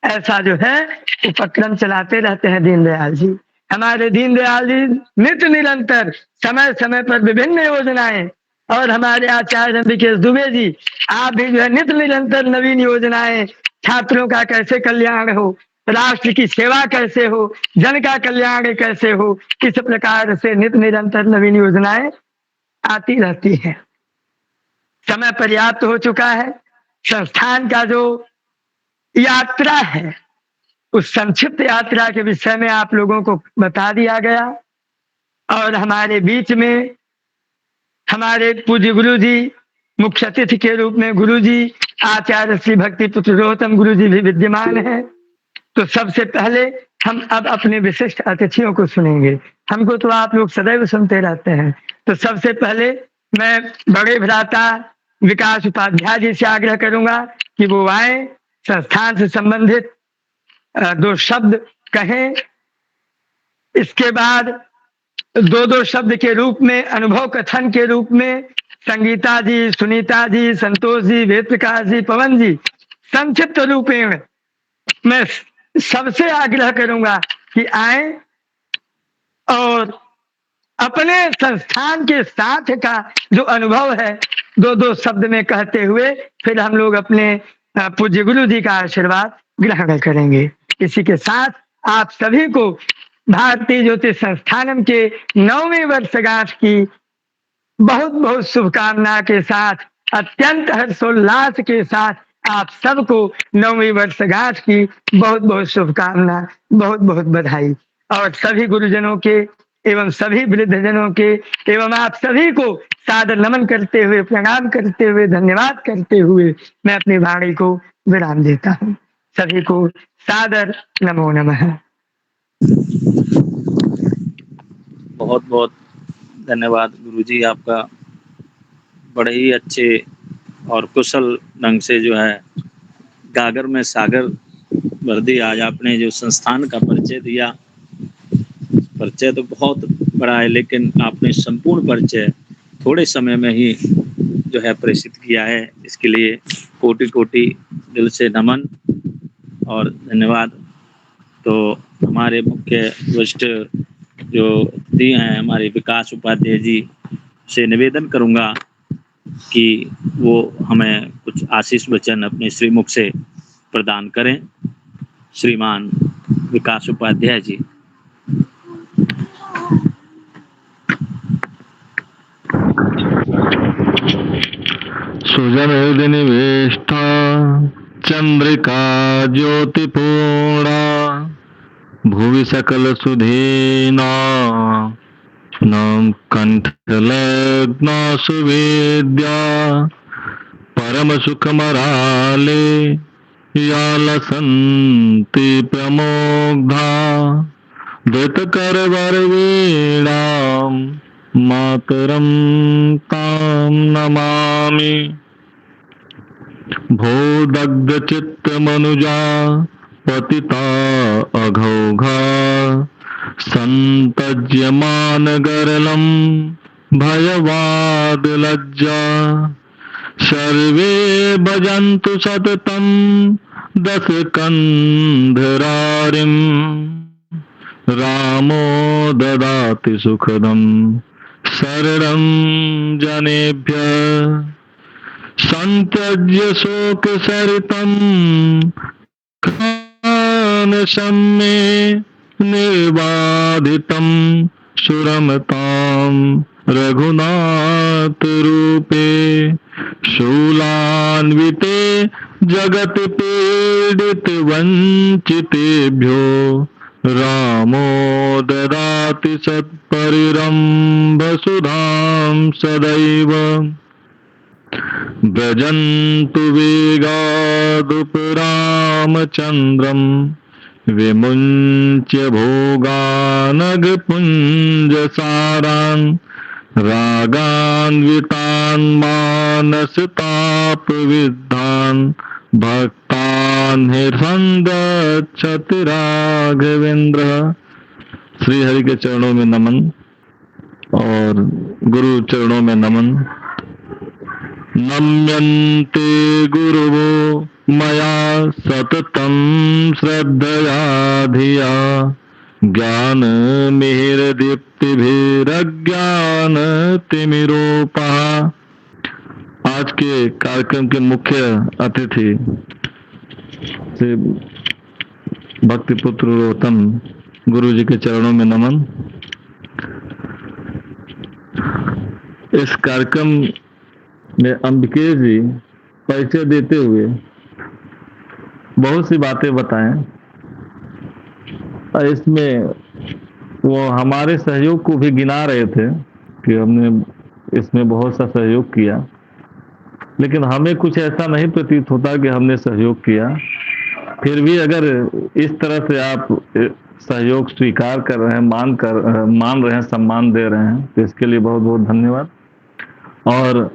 ऐसा जो है उपक्रम चलाते रहते हैं दीनदयाल जी। हमारे दीनदयाल जी नित्य निरंतर समय समय पर विभिन्न योजनाएं, और हमारे आचार्य विकेश दुबे जी, आप भी जो है नित्य निरंतर नवीन योजनाएं, छात्रों का कैसे कल्याण हो, राष्ट्र की सेवा कैसे हो, जन का कल्याण कैसे हो, किस प्रकार से नित्य निरंतर नवीन योजनाएं आती रहती हैं। समय पर्याप्त हो चुका है। संस्थान का जो यात्रा है, उस संक्षिप्त यात्रा के विषय में आप लोगों को बता दिया गया। और हमारे बीच में हमारे पूज्य गुरु जी, मुख्य अतिथि के रूप में गुरु जी आचार्य श्री भक्ति पुत्र रोहतम गुरु जी भी विद्यमान हैं। तो सबसे पहले हम अब अपने विशिष्ट अतिथियों को सुनेंगे। हमको तो आप लोग सदैव सुनते रहते हैं। तो सबसे पहले मैं बड़े भ्राता विकास उपाध्याय जी से आग्रह करूंगा कि वो आए, संस्थान से संबंधित 2 शब्द कहें। इसके बाद 2 शब्द के रूप में, अनुभव कथन के रूप में संगीता जी, सुनीता जी, संतोष जी, वेद प्रकाश जी, पवन जी संक्षिप्त रूपेण मैं सबसे आग्रह करूंगा कि आए और अपने संस्थान के साथ का जो अनुभव है 2 शब्द में कहते हुए फिर हम लोग अपने पूज्य गुरु जी का आशीर्वाद ग्रहण करेंगे। इसी के साथ आप सभी को भारतीय ज्योतिष संस्थानम के 9वीं वर्षगांठ की बहुत बहुत शुभकामना के साथ, अत्यंत हर्षोल्लास के साथ आप सबको 9वीं वर्षगांठ की बहुत बहुत शुभकामना, बहुत बहुत बधाई। और सभी गुरुजनों के एवं सभी वृद्धजनों के एवं आप सभी को सादर नमन करते हुए, प्रणाम करते हुए, धन्यवाद करते हुए मैं अपनी वाणी को विराम देता हूँ। सभी को सादर नमो नमः। बहुत बहुत धन्यवाद गुरुजी आपका। बड़े ही अच्छे और कुशल ढंग से जो है गागर में सागर भर दिया। आज आपने जो संस्थान का परिचय दिया, परिचय तो बहुत बड़ा है, लेकिन आपने संपूर्ण परिचय थोड़े समय में ही जो है प्रेषित किया है। इसके लिए कोटि कोटि दिल से नमन और धन्यवाद। तो हमारे मुख्य वरिष्ठ जो अतिथि हैं, हमारे विकास उपाध्याय जी से निवेदन करूंगा कि वो हमें कुछ आशीष वचन अपने श्रीमुख से प्रदान करें। श्रीमान विकास उपाध्याय जी। सुजन हृदय निवेष्टा चंद्रिका ज्योतिपूर्णा भुवि सकल सुधीना नाम कंठलग्ना सुवेद्या परम सुखमराले या लसन्ति प्रमोग्धा धृत कर वर वीणाम मातरम ताम नमामि। भो दग्ध चित्त मनुजा पतिता अघौघा संतज्यमान गरलम भयवाद लज्जा सर्वे भजन्तु सततम दश कंधरारिम रामो ददाति सुखदम शरणं जनेभ्यः संत्यज्य शोक सरितं कानसम्मे निर्बाधितं सुरमतां रघुनाथ रूपे शूलान्विते जगत पीडित वंचितेभ्यो रामो ददाति सत्परिरम्भ सुधां सदैव। व्रजन्तु वेगादुपरामचन्द्रं विमुञ्च्य भोगानगपुञ्जसारान् रागान्वितान् मानसतापविद्धान् भक्तान् हृदयति राघवेंद्र। श्री हरि के चरणों में नमन और गुरु चरणों में नमन। नम्यन्ते गुरुवो मया सततं श्रद्धया धिया ज्ञान मिहिर दीप्तिभिरज्ञान तिमिरोपः। आज के कार्यक्रम के मुख्य अतिथि श्री भक्ति पुत्र रोतम गुरु जी के चरणों में नमन। इस कार्यक्रम में अंबिकेश जी परिचय देते हुए बहुत सी बातें बताएं और इसमें वो हमारे सहयोग को भी गिना रहे थे कि हमने इसमें बहुत सा सहयोग किया, लेकिन हमें कुछ ऐसा नहीं प्रतीत होता कि हमने सहयोग किया। फिर भी अगर इस तरह से आप सहयोग स्वीकार कर रहे हैं, मान रहे हैं, सम्मान दे रहे हैं, तो इसके लिए बहुत बहुत धन्यवाद। और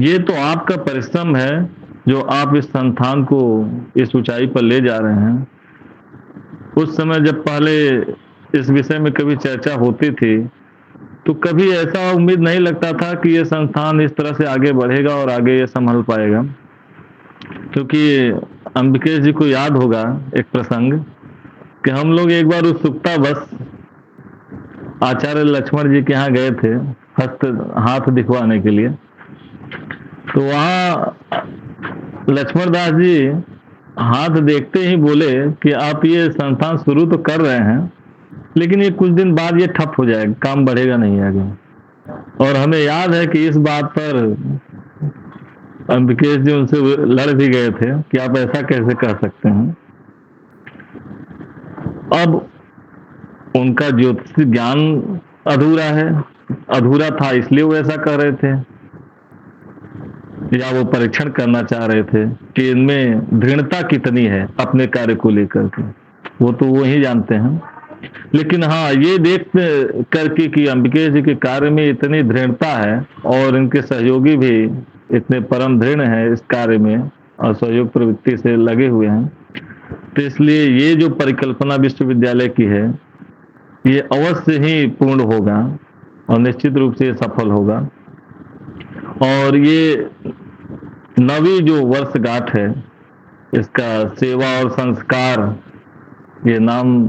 ये तो आपका परिश्रम है जो आप इस संस्थान को इस ऊंचाई पर ले जा रहे हैं। उस समय जब पहले इस विषय में कभी चर्चा होती थी तो कभी ऐसा उम्मीद नहीं लगता था कि ये संस्थान इस तरह से आगे बढ़ेगा और आगे ये संभल पाएगा, क्योंकि अंबिकेश जी को याद होगा एक प्रसंग कि हम लोग एक बार उत्सुकता बस आचार्य लक्ष्मण जी के यहाँ गए थे हाथ दिखवाने के लिए। तो वहाँ लक्ष्मण दास जी हाथ देखते ही बोले कि आप ये संस्थान शुरू तो कर रहे हैं, लेकिन ये कुछ दिन बाद ये ठप हो जाएगा, काम बढ़ेगा नहीं आगे। और हमें याद है कि इस बात पर अम्बिकेश जी उनसे लड़ भी गए थे कि आप ऐसा कैसे कह सकते हैं। अब उनका ज्योतिष ज्ञान अधूरा है, अधूरा था इसलिए वो ऐसा कर रहे थे, या वो परीक्षण करना चाह रहे थे कि इनमें दृढ़ता कितनी है अपने कार्य को लेकर के, वो तो वो ही जानते हैं। लेकिन हाँ, ये देख करके कि अंबिकेश जी के कार्य में इतनी दृढ़ता है और इनके सहयोगी भी इतने परम दृढ़ हैं इस कार्य में और सहयोग प्रवृत्ति से लगे हुए हैं, तो इसलिए ये जो परिकल्पना विश्वविद्यालय की है ये अवश्य ही पूर्ण होगा और निश्चित रूप से सफल होगा। और ये नवी जो वर्षगांठ है इसका सेवा और संस्कार ये नाम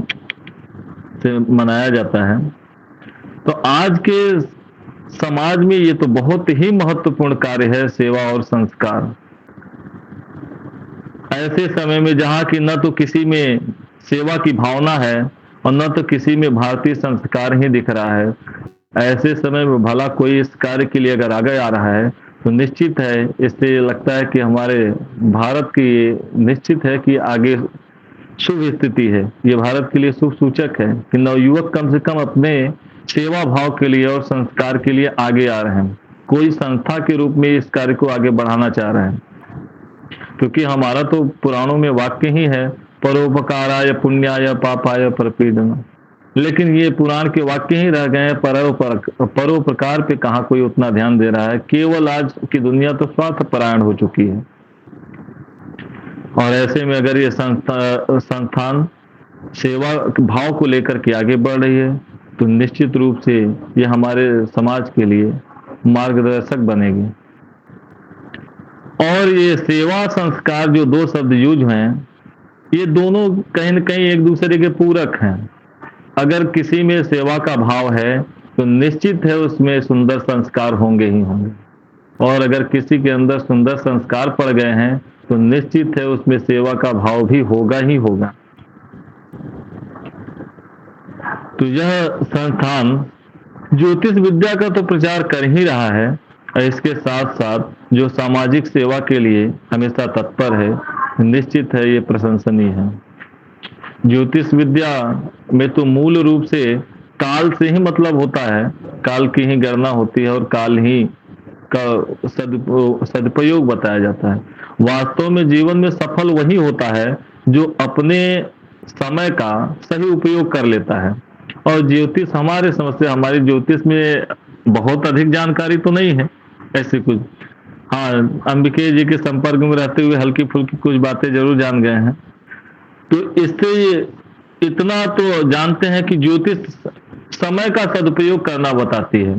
से मनाया जाता है। तो आज के समाज में ये तो बहुत ही महत्वपूर्ण कार्य है, सेवा और संस्कार। ऐसे समय में जहाँ की न तो किसी में सेवा की भावना है और न तो किसी में भारतीय संस्कार ही दिख रहा है, ऐसे समय में भला कोई इस कार्य के लिए अगर आगे आ रहा है तो निश्चित है, इससे लगता है कि हमारे भारत की निश्चित है कि आगे शुभ स्थिति है। ये भारत के लिए शुभ सूचक है कि नवयुवक कम से कम अपने सेवा भाव के लिए और संस्कार के लिए आगे आ रहे हैं, कोई संस्था के रूप में इस कार्य को आगे बढ़ाना चाह रहे हैं। क्योंकि हमारा तो पुराणों में वाक्य ही है, परोपकाराय पुण्याय पापाय परपीडनम, लेकिन ये पुराण के वाक्य ही रह गए हैं, परोपकार पे कहाँ कोई उतना ध्यान दे रहा है। केवल आज की दुनिया तो स्वार्थ परायण हो चुकी है। और ऐसे में अगर ये संस्थान सेवा भाव को लेकर के आगे बढ़ रही है तो निश्चित रूप से ये हमारे समाज के लिए मार्गदर्शक बनेगी। और ये सेवा संस्कार जो दो शब्द यूज हैं ये दोनों कहीं न कहीं एक दूसरे के पूरक हैं। अगर किसी में सेवा का भाव है तो निश्चित है उसमें सुंदर संस्कार होंगे ही होंगे, और अगर किसी के अंदर सुंदर संस्कार पड़ गए हैं तो निश्चित है उसमें सेवा का भाव भी होगा ही होगा। तो यह संस्थान ज्योतिष विद्या का तो प्रचार कर ही रहा है और इसके साथ साथ जो सामाजिक सेवा के लिए हमेशा तत्पर है, निश्चित है ये प्रशंसनीय है। ज्योतिष विद्या में तो मूल रूप से काल से ही मतलब होता है, काल की ही गणना होती है और काल ही का सदुपयोग बताया जाता है। वास्तव में जीवन में सफल वही होता है जो अपने समय का सही उपयोग कर लेता है। और ज्योतिष हमारे समझ से, हमारी ज्योतिष में बहुत अधिक जानकारी तो नहीं है ऐसी कुछ, हाँ अंबिके जी के संपर्क में रहते हुए हल्की फुल्की कुछ बातें जरूर जान गए हैं। तो इससे इतना तो जानते हैं कि ज्योतिष समय का सदुपयोग करना बताती है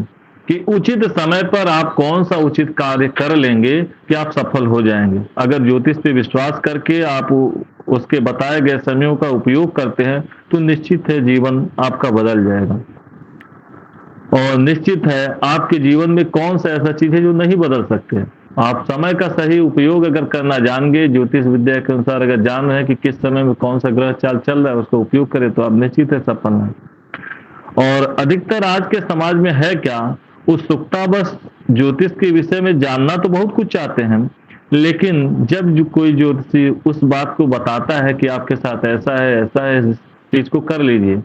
कि उचित समय पर आप कौन सा उचित कार्य कर लेंगे कि आप सफल हो जाएंगे। अगर ज्योतिष पे विश्वास करके आप उसके बताए गए समयों का उपयोग करते हैं तो निश्चित है जीवन आपका बदल जाएगा। और निश्चित है आपके जीवन में कौन सा ऐसा चीज है जो नहीं बदल सकते। आप समय का सही उपयोग अगर करना जान गए, ज्योतिष विद्या के अनुसार अगर जान रहे हैं कि किस समय में कौन सा ग्रह चाल चल रहा है उसका उपयोग करें तो आप निश्चित है सफल हैं। और अधिकतर आज के समाज में है क्या, उत्सुकता बस ज्योतिष के विषय में जानना तो बहुत कुछ चाहते हैं, लेकिन जब कोई ज्योतिषी उस बात को बताता है कि आपके साथ ऐसा है इस चीज को कर लीजिए,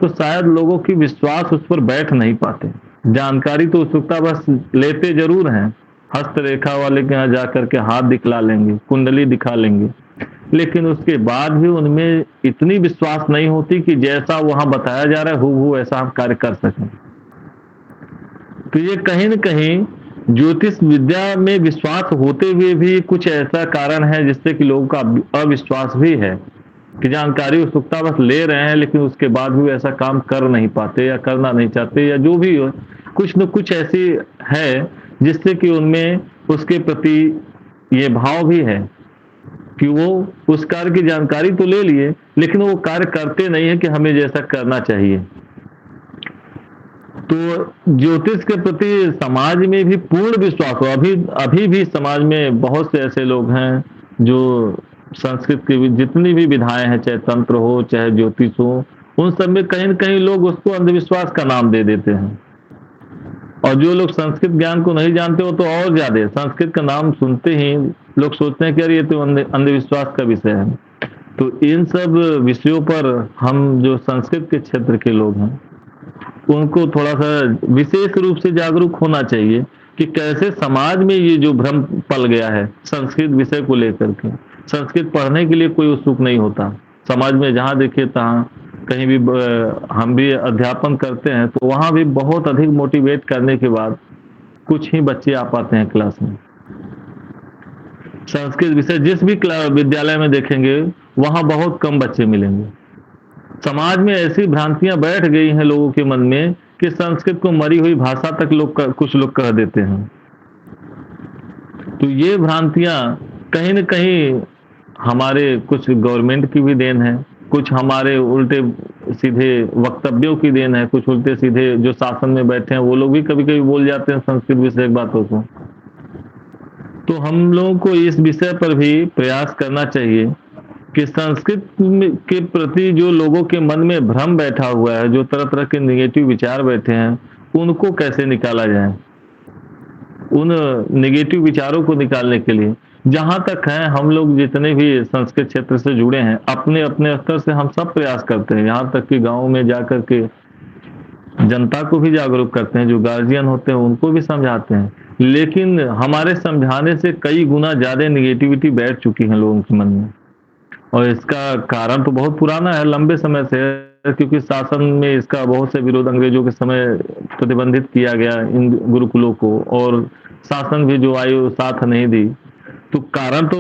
तो शायद लोगों की विश्वास उस पर बैठ नहीं पाते। जानकारी तो उत्सुकता बस लेते जरूर हैं, हस्तरेखा वाले के यहाँ जाकर के हाथ दिखला लेंगे, कुंडली दिखा लेंगे, लेकिन उसके बाद भी उनमें इतनी विश्वास नहीं होती कि जैसा वहां बताया जा रहा है हूबहू ऐसा हम कार्य कर सकें। तो ये कहीं न कहीं ज्योतिष विद्या में विश्वास होते हुए भी कुछ ऐसा कारण है जिससे कि लोगों का अविश्वास भी है कि जानकारी उत्सुकता बस ले रहे हैं लेकिन उसके बाद भी ऐसा काम कर नहीं पाते या करना नहीं चाहते, या जो भी हो, कुछ न कुछ ऐसी है जिससे कि उनमें उसके प्रति ये भाव भी है कि वो उस कार्य की जानकारी तो ले लिए लेकिन वो कार्य करते नहीं है कि हमें जैसा करना चाहिए। तो ज्योतिष के प्रति समाज में भी पूर्ण विश्वास हो। अभी भी समाज में बहुत से ऐसे लोग हैं जो संस्कृत की जितनी भी विधाएं हैं, चाहे तंत्र हो चाहे ज्योतिष हो, उन सब में कहीं न कहीं लोग उसको अंधविश्वास का नाम दे देते हैं। और जो लोग संस्कृत ज्ञान को नहीं जानते वो तो और ज़्यादा संस्कृत का नाम सुनते ही लोग सोचते हैं कि अरे ये तो अंधविश्वास का विषय है। तो इन सब विषयों पर हम जो संस्कृत के क्षेत्र के लोग हैं, उनको थोड़ा-सा विशेष रूप से जागरूक होना चाहिए कि कैसे समाज में ये जो भ्रम पल गया है संस्कृत विषय को लेकर के। संस्कृत पढ़ने के लिए कोई उत्सुक नहीं होता। समाज में जहाँ देखिए तहाँ कहीं भी हम भी अध्यापन करते हैं तो वहाँ भी बहुत अधिक मोटिवेट करने के बाद कुछ ही बच्चे आ पाते हैं क्लास में। संस्कृत विषय जिस भी विद्यालय में देखेंगे वहाँ बहुत कम बच्चे मिलेंगे। समाज में ऐसी भ्रांतियां बैठ गई हैं लोगों के मन में कि संस्कृत को मरी हुई भाषा तक कुछ लोग कह देते हैं। तो ये भ्रांतियां कहीं न कहीं हमारे कुछ गवर्नमेंट की भी देन है, कुछ हमारे उल्टे सीधे वक्तव्यों की देन है, कुछ उल्टे सीधे जो शासन में बैठे हैं वो लोग भी कभी-कभी बोल जाते हैं संस्कृत विषयक बातों को। तो हम लोगों को इस विषय पर भी प्रयास करना चाहिए कि संस्कृत के प्रति जो लोगों के मन में भ्रम बैठा हुआ है, जो तरह-तरह के नेगेटिव विचार बैठे हैं, उनको कैसे निकाला जाए। उन नेगेटिव विचारों को निकालने के लिए जहाँ तक है हम लोग जितने भी संस्कृत क्षेत्र से जुड़े हैं, अपने-अपने स्तर से हम सब प्रयास करते हैं। यहाँ तक कि गाँव में जाकर के जनता को भी जागरूक करते हैं, जो गार्जियन होते हैं उनको भी समझाते हैं। लेकिन हमारे समझाने से कई गुना ज़्यादा नेगेटिविटी बैठ चुकी है लोगों के मन में। और इसका कारण तो बहुत पुराना है, लंबे समय से है, क्योंकि शासन में इसका बहुत से विरोध अंग्रेजों के समय प्रतिबंधित किया गया इन गुरुकुलों को, और शासन भी जो आई वो साथ नहीं दी। तो कारण तो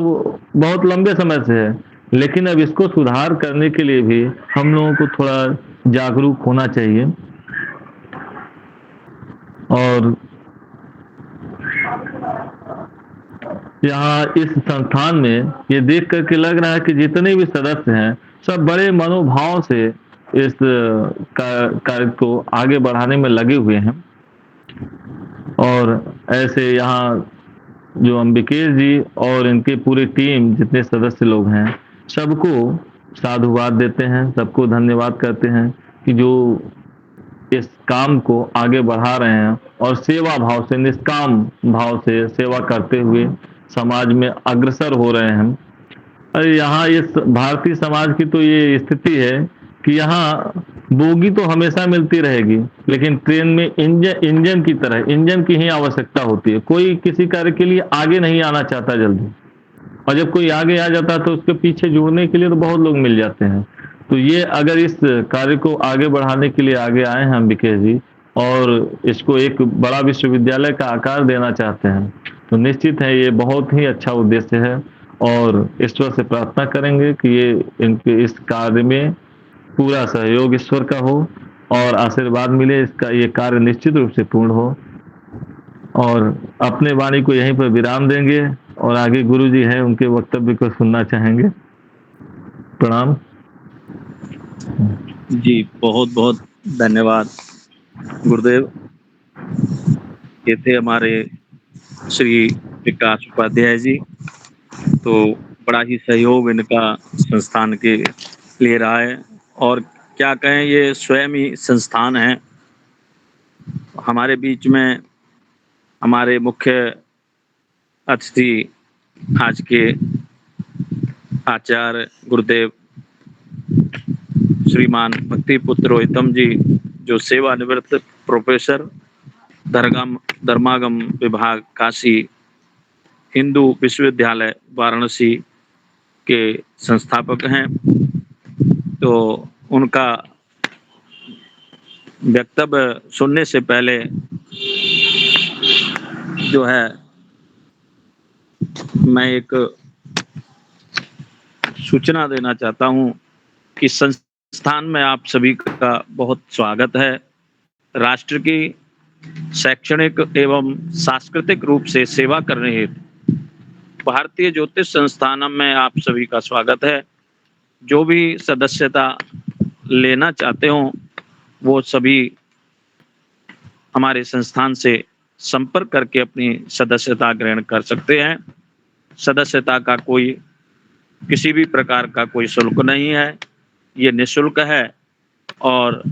बहुत लंबे समय से है, लेकिन अब इसको सुधार करने के लिए भी हम लोगों को थोड़ा जागरूक होना चाहिए। और यहाँ इस संस्थान में ये देख करके लग रहा है कि जितने भी सदस्य हैं सब बड़े मनोभाव से इस कार्य को आगे बढ़ाने में लगे हुए हैं। और ऐसे यहाँ जो अंबिकेश जी और इनके पूरी टीम जितने सदस्य लोग हैं सबको साधुवाद देते हैं, सबको धन्यवाद करते हैं कि जो इस काम को आगे बढ़ा रहे हैं और सेवा भाव से, निष्काम भाव से सेवा करते हुए समाज में अग्रसर हो रहे हैं। अरे यहाँ इस भारतीय समाज की तो ये स्थिति है कि यहाँ बोगी तो हमेशा मिलती रहेगी, लेकिन ट्रेन में इंजन की तरह इंजन की ही आवश्यकता होती है। कोई किसी कार्य के लिए आगे नहीं आना चाहता जल्दी, और जब कोई आगे आ जाता है तो उसके पीछे जुड़ने के लिए तो बहुत लोग मिल जाते हैं। तो ये अगर इस कार्य को आगे बढ़ाने के लिए आगे आए हैं अंबिकेश जी और इसको एक बड़ा विश्वविद्यालय का आकार देना चाहते हैं, तो निश्चित है ये बहुत ही अच्छा उद्देश्य है। और ईश्वर से प्रार्थना करेंगे कि ये इनके इस कार्य में पूरा सहयोग ईश्वर का हो और आशीर्वाद मिले, इसका ये कार्य निश्चित रूप से पूर्ण हो। और अपने वाणी को यहीं पर विराम देंगे और आगे गुरु जी हैं उनके वक्तव्य को सुनना चाहेंगे। प्रणाम जी, बहुत बहुत धन्यवाद गुरुदेव। ये थे हमारे श्री विकास उपाध्याय जी। तो बड़ा ही सहयोग इनका संस्थान के लिए रहा है, और क्या कहें, ये स्वयं ही संस्थान है। हमारे बीच में हमारे मुख्य अतिथि आज के आचार्य गुरुदेव श्रीमान भक्ति पुत्र रोहितम जी, जो सेवानिवृत्त प्रोफेसर धर्मागम विभाग काशी हिंदू विश्वविद्यालय वाराणसी के संस्थापक हैं। तो उनका वक्तव्य सुनने से पहले जो है मैं एक सूचना देना चाहता हूं कि संस्थान में आप सभी का बहुत स्वागत है। राष्ट्र की शैक्षणिक एवं सांस्कृतिक रूप से सेवा करने हेतु भारतीय ज्योतिष संस्थान में आप सभी का स्वागत है। जो भी सदस्यता लेना चाहते हो वो सभी हमारे संस्थान से संपर्क करके अपनी सदस्यता ग्रहण कर सकते हैं। सदस्यता का किसी भी प्रकार का कोई शुल्क नहीं है, ये निःशुल्क है। और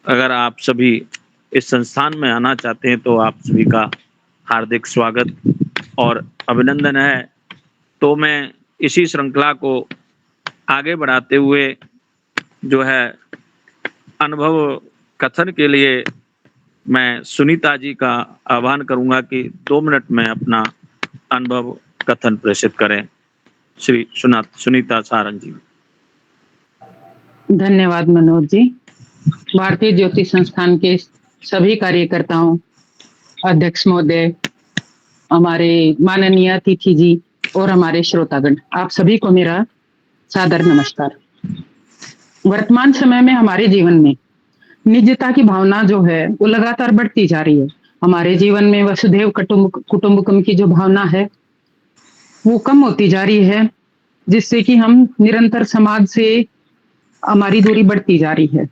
अगर आप सभी इस संस्थान में आना चाहते हैं तो आप सभी का हार्दिक स्वागत और अभिनंदन है। तो मैं इसी श्रृंखला को आगे बढ़ाते हुए जो है अनुभव कथन के लिए मैं सुनीता जी का आह्वान करूंगा कि 2 मिनट में अपना अनुभव कथन प्रेषित करें। श्री सुनीता सारंग जी। धन्यवाद मनोज जी। भारतीय ज्योति संस्थान के सभी कार्यकर्ताओं, अध्यक्ष महोदय, हमारे माननीय अतिथि जी और हमारे श्रोतागण, आप सभी को मेरा सादर नमस्कार। वर्तमान समय में हमारे जीवन में निजता की भावना जो है वो लगातार बढ़ती जा रही है। हमारे जीवन में वसुधैव कुटुंबकम की जो भावना है वो कम होती जा रही है, जिससे कि हम निरंतर समाज से हमारी दूरी बढ़ती जा रही है।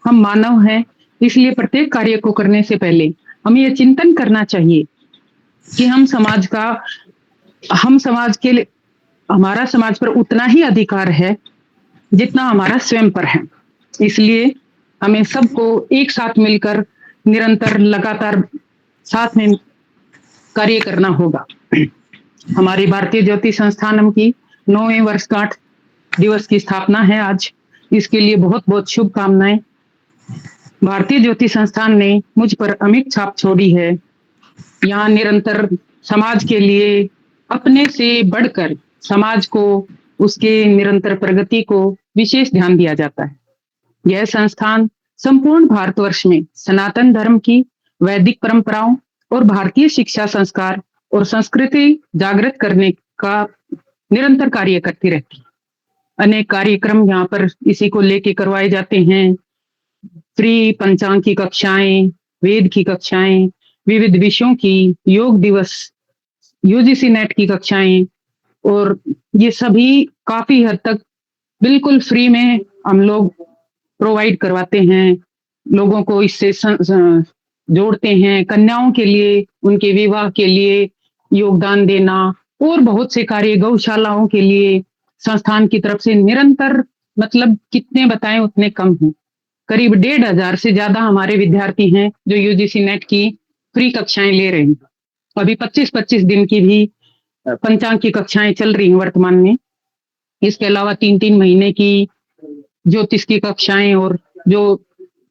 हम मानव हैं, इसलिए प्रत्येक कार्य को करने से पहले हमें यह चिंतन करना चाहिए कि हम समाज के लिए हमारा समाज पर उतना ही अधिकार है जितना हमारा स्वयं पर है। इसलिए हमें सबको एक साथ मिलकर निरंतर लगातार साथ में कार्य करना होगा। हमारी भारतीय ज्योति संस्थान की 9वें वर्षगांठ दिवस की स्थापना है आज। इसके लिए बहुत बहुत शुभकामनाएं। भारतीय ज्योति संस्थान ने मुझ पर अमिट छाप छोड़ी है। यहाँ निरंतर समाज के लिए अपने से बढ़कर समाज को, उसके निरंतर प्रगति को विशेष ध्यान दिया जाता है। यह संस्थान संपूर्ण भारतवर्ष में सनातन धर्म की वैदिक परंपराओं और भारतीय शिक्षा, संस्कार और संस्कृति जागृत करने का निरंतर कार्य करती रहती है। अनेक कार्यक्रम यहाँ पर इसी को लेके करवाए जाते हैं। फ्री पंचांग की कक्षाएं, वेद की कक्षाएं, विविध विषयों की, योग दिवस, यूजीसी नेट की कक्षाएं, और ये सभी काफी हद तक बिल्कुल फ्री में हम लोग प्रोवाइड करवाते हैं। लोगों को इससे जोड़ते हैं। कन्याओं के लिए, उनके विवाह के लिए योगदान देना और बहुत से कार्य, गौशालाओं के लिए संस्थान की तरफ से निरंतर, मतलब कितने बताएं उतने कम हैं। करीब 1500 से ज्यादा हमारे विद्यार्थी हैं जो यूजीसी नेट की फ्री कक्षाएं ले रहे हैं। अभी 25-25 दिन की भी पंचांग की कक्षाएं चल रही हैं वर्तमान में। इसके अलावा 3-3 महीने की ज्योतिष की कक्षाएं, और जो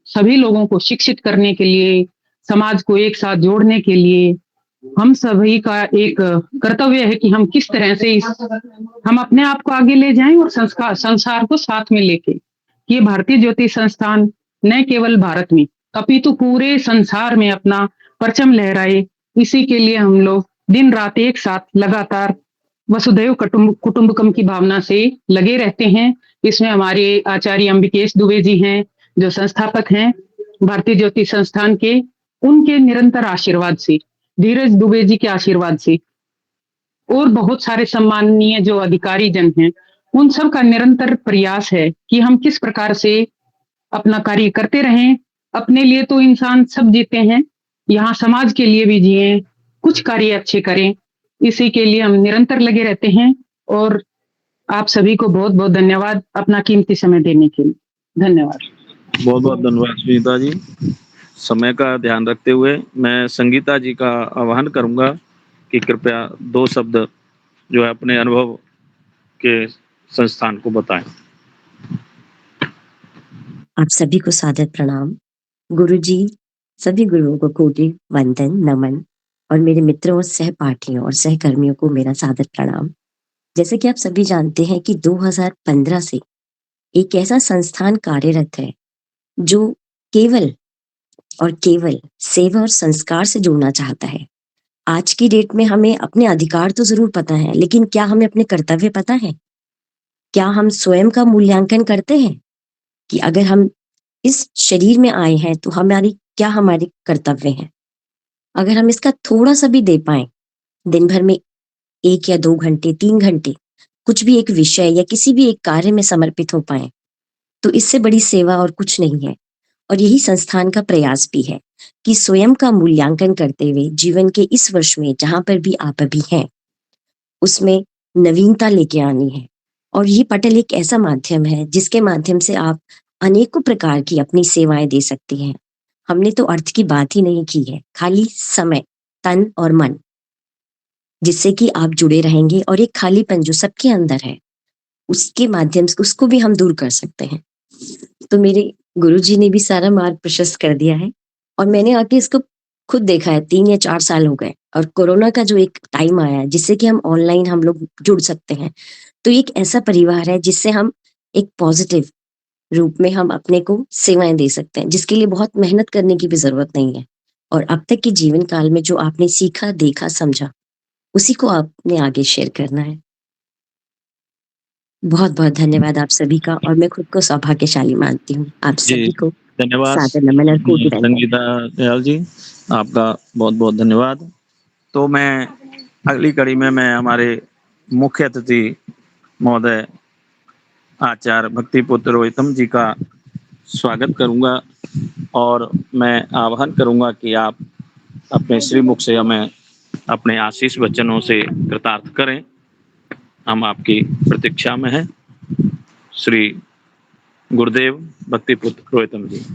सभी लोगों को शिक्षित करने के लिए, समाज को एक साथ जोड़ने के लिए हम सभी का एक कर्तव्य है कि हम किस तरह से हम अपने आप को आगे ले जाएं और संसार को साथ में लेके ये भारतीय ज्योति संस्थान न केवल भारत में अपितु पूरे संसार में अपना परचम लहराए। इसी के लिए हम लोग दिन रात एक साथ लगातार वसुधैव कुटुंबकम की भावना से लगे रहते हैं। इसमें हमारे आचार्य अंबिकेश दुबे जी हैं जो संस्थापक हैं भारतीय ज्योति संस्थान के। उनके निरंतर आशीर्वाद से, धीरज दुबे जी के आशीर्वाद से, और बहुत सारे सम्माननीय जो अधिकारी जन हैं, उन सब का निरंतर प्रयास है कि हम किस प्रकार से अपना कार्य करते रहें। अपने लिए तो इंसान सब जीते हैं, यहाँ समाज के लिए भी जिए, कुछ कार्य अच्छे करें। इसी के लिए हम निरंतर लगे रहते हैं। और आप सभी को बहुत बहुत धन्यवाद अपना कीमती समय देने के लिए। धन्यवाद। बहुत बहुत धन्यवाद सुनीता जी। समय का ध्यान रखते हुए मैं संगीता जी का आह्वान करूंगा कि कृपया 2 शब्द जो है अपने अनुभव के संस्थान को बताएं। आप सभी को सादर प्रणाम। गुरुजी, सभी गुरुओं को कोटि वंदन नमन, और मेरे मित्रों और सहपाठियों और सहकर्मियों को मेरा सादर प्रणाम। जैसे कि आप सभी जानते हैं कि 2015 से एक ऐसा संस्थान कार्यरत है जो केवल और केवल सेवा और संस्कार से जुड़ना चाहता है। आज की डेट में हमें अपने अधिकार तो जरूर पता है, लेकिन क्या हमें अपने कर्तव्य पता है? क्या हम स्वयं का मूल्यांकन करते हैं कि अगर हम इस शरीर में आए हैं तो हमारे कर्तव्य हैं? अगर हम इसका थोड़ा सा भी दे पाए, दिन भर में 1 या 2 घंटे, 3 घंटे, कुछ भी एक विषय या किसी भी एक कार्य में समर्पित हो पाए, तो इससे बड़ी सेवा और कुछ नहीं है। और यही संस्थान का प्रयास भी है कि स्वयं का मूल्यांकन करते हुए जीवन के इस वर्ष में जहां पर भी आप अभी हैं उसमें नवीनता लेके आनी है। और ये पटल एक ऐसा माध्यम है जिसके माध्यम से आप अनेकों प्रकार की अपनी सेवाएं दे सकते हैं। हमने तो अर्थ की बात ही नहीं की है, खाली समय, तन और मन, जिससे कि आप जुड़े रहेंगे और एक खालीपन जो सबके अंदर है, उसके माध्यम से उसको भी हम दूर कर सकते हैं। तो मेरे गुरुजी ने भी सारा मार्ग प्रशस्त कर दिया है और मैंने आके इसको खुद देखा है। 3 या 4 साल हो गए और कोरोना का जो एक टाइम आया है जिससे कि हम ऑनलाइन हम लोग जुड़ सकते हैं। तो एक ऐसा परिवार है जिससे हम एक पॉजिटिव रूप में हम अपने को सेवाएं दे सकते हैं, जिसके लिए बहुत मेहनत करने की भी जरूरत नहीं है। और अब तक के जीवन काल में जो आपने सीखा, देखा, समझा, उसी को आपने आगे शेयर करना है। बहुत बहुत धन्यवाद आप सभी का और मैं खुद को सौभाग्यशाली मानती हूँ। आप जी, सभी को धन्यवाद सादर नमन और कोटि वंदन। संगीता दयाल जी, आपका बहुत-बहुत धन्यवाद। तो मैं अगली कड़ी में मैं हमारे मुख्य अतिथि महोदय आचार्य भक्तिपुत्र रोहितम जी का स्वागत करूँगा और मैं आह्वान करूँगा कि आप अपने श्रीमुख से हमें अपने आशीष वचनों से कृतार्थ करें। हम आपकी प्रतीक्षा में हैं। श्री गुरुदेव भक्तिपुत्र रोहितम जी।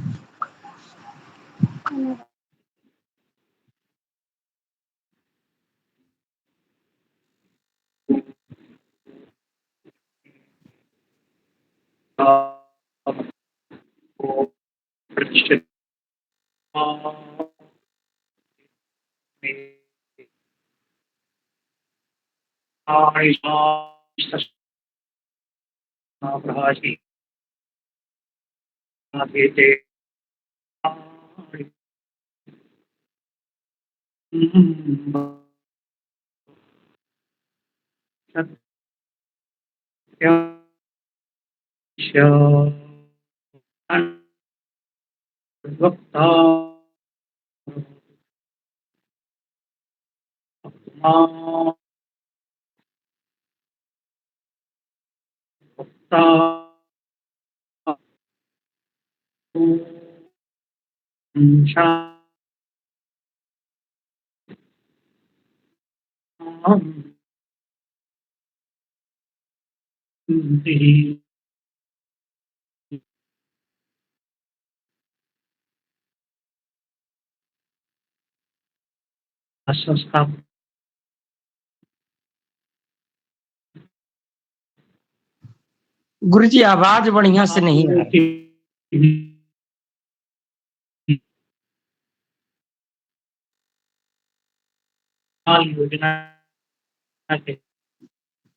गुरुजी आवाज बढ़िया से नहीं आ रही।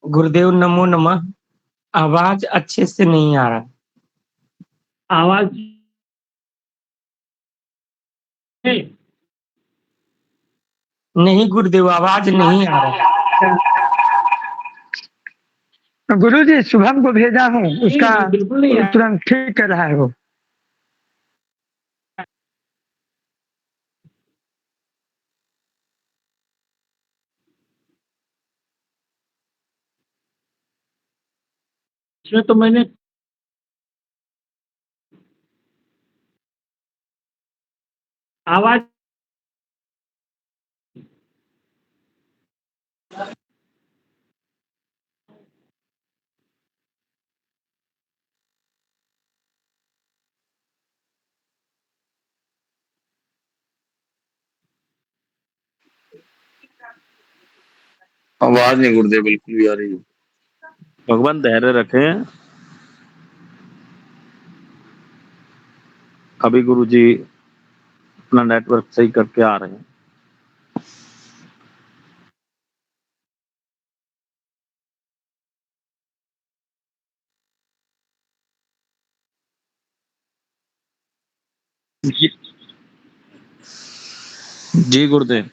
गुरुदेव नमो नमः। आवाज अच्छे से नहीं आ रहा। आवाज नहीं गुरुदेव, आवाज नहीं आ रहा। गुरुजी शुभम को भेजा हूँ, उसका बिल्कुल नहीं है। तुरंत ठीक कर रहा है वो। इसमें तो मैंने आवाज आवाज नहीं गुरुदेव बिल्कुल भी आ रही। भगवान धैर्य रखें। अभी गुरुजी अपना नेटवर्क सही करके आ रहे हैं। जी गुरुदेव।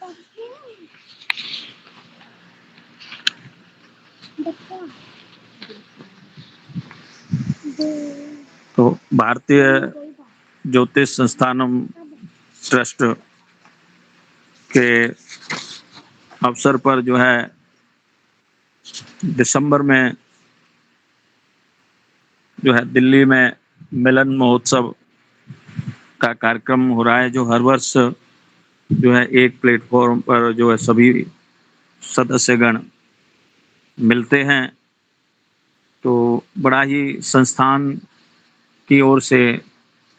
तो भारतीय ज्योतिष संस्थानम ट्रस्ट के अवसर पर जो है दिसंबर में जो है दिल्ली में मिलन महोत्सव का कार्यक्रम हो रहा है, जो हर वर्ष जो है एक प्लेटफॉर्म पर जो है सभी सदस्यगण मिलते हैं। तो बड़ा ही संस्थान की ओर से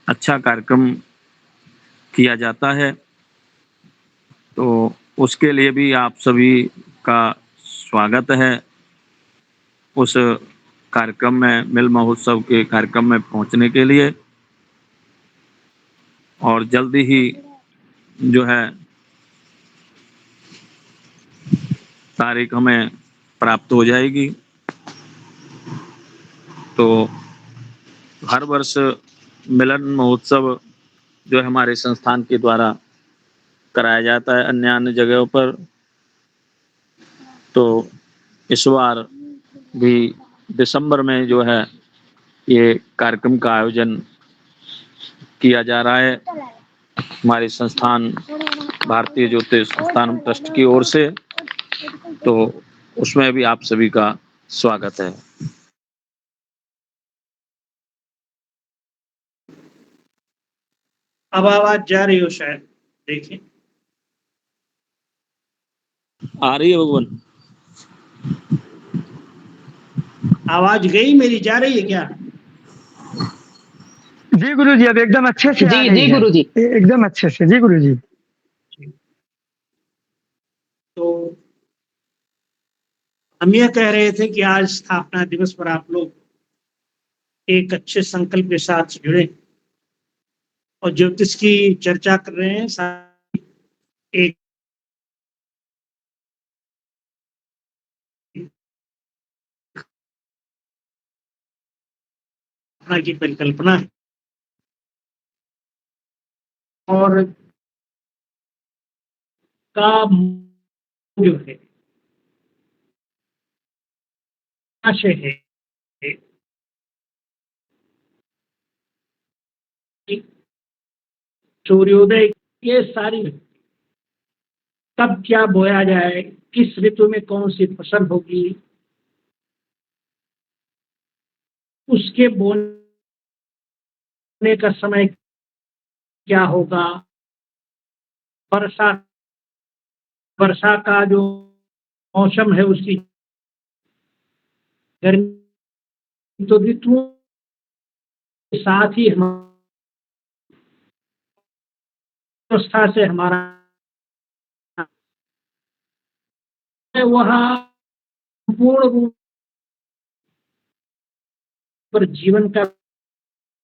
अच्छा कार्यक्रम किया जाता है, तो उसके लिए भी आप सभी का स्वागत है। उस कार्यक्रम में, मिल महोत्सव के कार्यक्रम में पहुंचने के लिए, और जल्दी ही जो है तारीख हमें प्राप्त हो जाएगी। तो हर वर्ष मिलन महोत्सव जो है हमारे संस्थान के द्वारा कराया जाता है अन्य जगहों पर, तो इस बार भी दिसंबर में जो है ये कार्यक्रम का आयोजन किया जा रहा है हमारे संस्थान भारतीय ज्योतिष संस्थान ट्रस्ट की ओर से, तो उसमें भी आप सभी का स्वागत है। अब आवाज जा रही हो शायद, देखिए आ रही है भगवान? आवाज गई मेरी, जा रही है क्या? जी गुरुजी, अब एकदम अच्छे से आ जी रही जी है। गुरुजी। एकदम अच्छे से जी गुरुजी। तो हम यह कह रहे थे कि आज स्थापना दिवस पर आप लोग एक अच्छे संकल्प के साथ जुड़े और ज्योतिष की चर्चा कर रहे हैं। एक की परिकल्पना है और का जो है आशय है सूर्योदय, ये सारी कब क्या बोया जाए, किस ऋतु में कौन सी फसल होगी, उसके बोने का समय क्या होगा, वर्षा वर्षा का जो मौसम है उसकी गर्मी, तो ऋतुओं के साथ ही हमारा व्यवस्था से हमारा वहाँ पूर्ण रूप पर जीवन का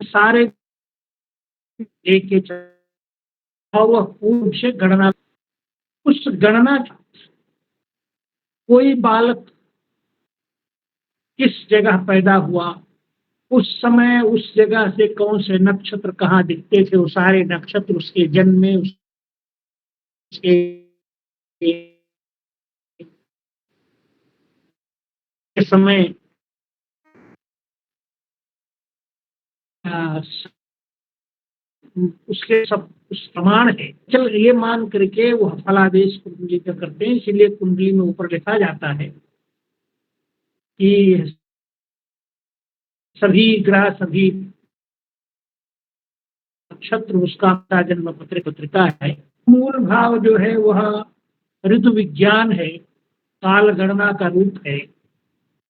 सारे लेके और वह पूर्व से गणना, उस गणना कोई बालक किस जगह पैदा हुआ, उस समय उस जगह से कौन से नक्षत्र कहाँ दिखते थे, वो सारे नक्षत्र उसके जन्म में उसके समय उसके सब उस प्रमाण है। चल ये मान करके वो फलादेश कुंडली का करते हैं, इसीलिए कुंडली में ऊपर लिखा जाता है कि सभी ग्रह सभी नक्षत्र उसका जन्म पत्रिका है। मूल भाव जो है वह ऋतु विज्ञान है, काल गणना का रूप है,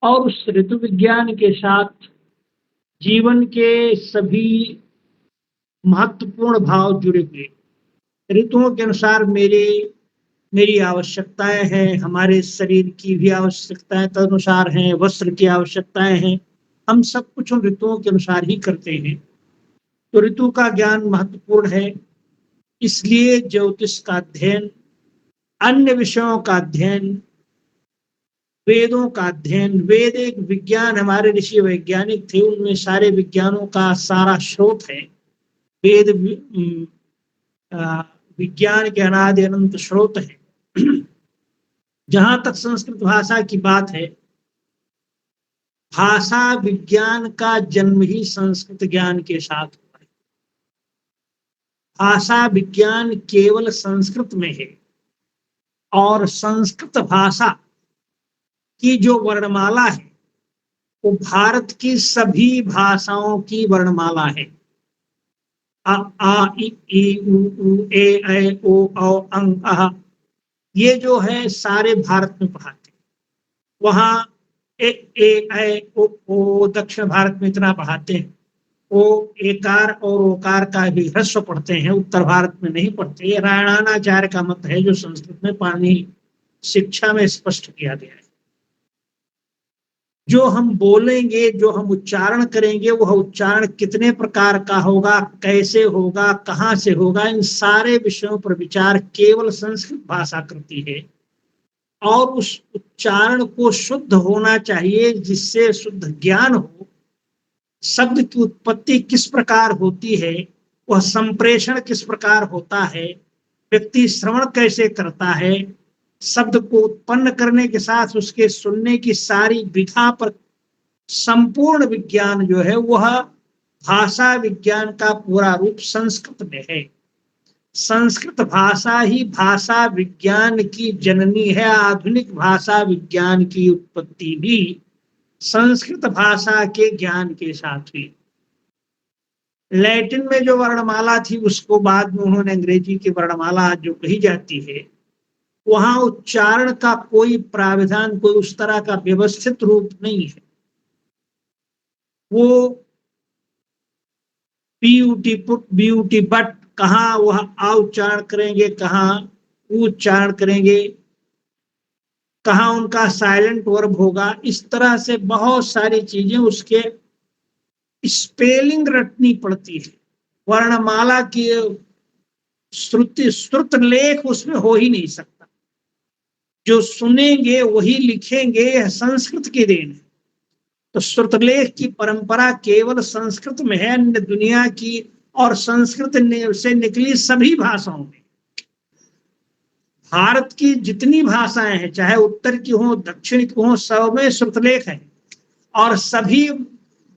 और उस ऋतु विज्ञान के साथ जीवन के सभी महत्वपूर्ण भाव जुड़े हुए। ऋतुओं के अनुसार मेरी आवश्यकताएं हैं, हमारे शरीर की भी आवश्यकताएं तदनुसार हैं, वस्त्र की आवश्यकताएं हैं, हम सब कुछ उन ऋतुओं के अनुसार ही करते हैं। तो ऋतु का ज्ञान महत्वपूर्ण है, इसलिए ज्योतिष का अध्ययन, अन्य विषयों का अध्ययन, वेदों का अध्ययन, वेद एक विज्ञान, हमारे ऋषि वैज्ञानिक थे, उनमें सारे विज्ञानों का सारा स्रोत है। वेद विज्ञान के अनादि अनंत स्रोत है। जहां तक संस्कृत भाषा की बात है, भाषा विज्ञान का जन्म ही संस्कृत ज्ञान के साथ हुआ है। भाषा विज्ञान केवल संस्कृत में है, और संस्कृत भाषा की जो वर्णमाला है वो भारत की सभी भाषाओं की वर्णमाला है। आ आ इ उ ए ऐ ओ औ अंग अह, ये जो है सारे भारत में पढ़ाते हैं। वहाँ ए ऐ ओ दक्षिण भारत में इतना पढ़ाते हैं, वो एकार और ओकार का भी ह्रस्व पढ़ते हैं, उत्तर भारत में नहीं पढ़ते। ये रायणाचार्य का मत है जो संस्कृत में पाणिनि शिक्षा में स्पष्ट किया गया है। जो हम बोलेंगे, जो हम उच्चारण करेंगे, वह उच्चारण कितने प्रकार का होगा, कैसे होगा, कहाँ से होगा, इन सारे विषयों पर विचार केवल संस्कृत भाषा करती है। और उस उच्चारण को शुद्ध होना चाहिए, जिससे शुद्ध ज्ञान हो। शब्द की उत्पत्ति किस प्रकार होती है, वह संप्रेषण किस प्रकार होता है, व्यक्ति श्रवण कैसे करता है, शब्द को उत्पन्न करने के साथ उसके सुनने की सारी विधा पर संपूर्ण विज्ञान जो है वह भाषा विज्ञान का पूरा रूप संस्कृत में है। संस्कृत भाषा ही भाषा विज्ञान की जननी है। आधुनिक भाषा विज्ञान की उत्पत्ति भी संस्कृत भाषा के ज्ञान के साथ हुई। लैटिन में जो वर्णमाला थी उसको बाद में उन्होंने अंग्रेजी की वर्णमाला जो कही जाती है, वहां उच्चारण का कोई प्राविधान, कोई उस तरह का व्यवस्थित रूप नहीं है। वो पीयूटी पुट, बीयूटी बट, कहाँ वह आ उच्चारण करेंगे, कहाँ ऊ उच्चारण करेंगे, कहाँ उनका साइलेंट वर्ब होगा, इस तरह से बहुत सारी चीजें उसके स्पेलिंग रटनी पड़ती है। वर्णमाला की श्रुत लेख उसमें हो ही नहीं सकता। जो सुनेंगे वही लिखेंगे, यह संस्कृत की देन है। तो श्रुतलेख की परंपरा केवल संस्कृत में है, अन्य दुनिया की और संस्कृत से निकली सभी भाषाओं में। भारत की जितनी भाषाएं हैं, चाहे उत्तर की हो, दक्षिण की हो, सब में श्रुतलेख है। और सभी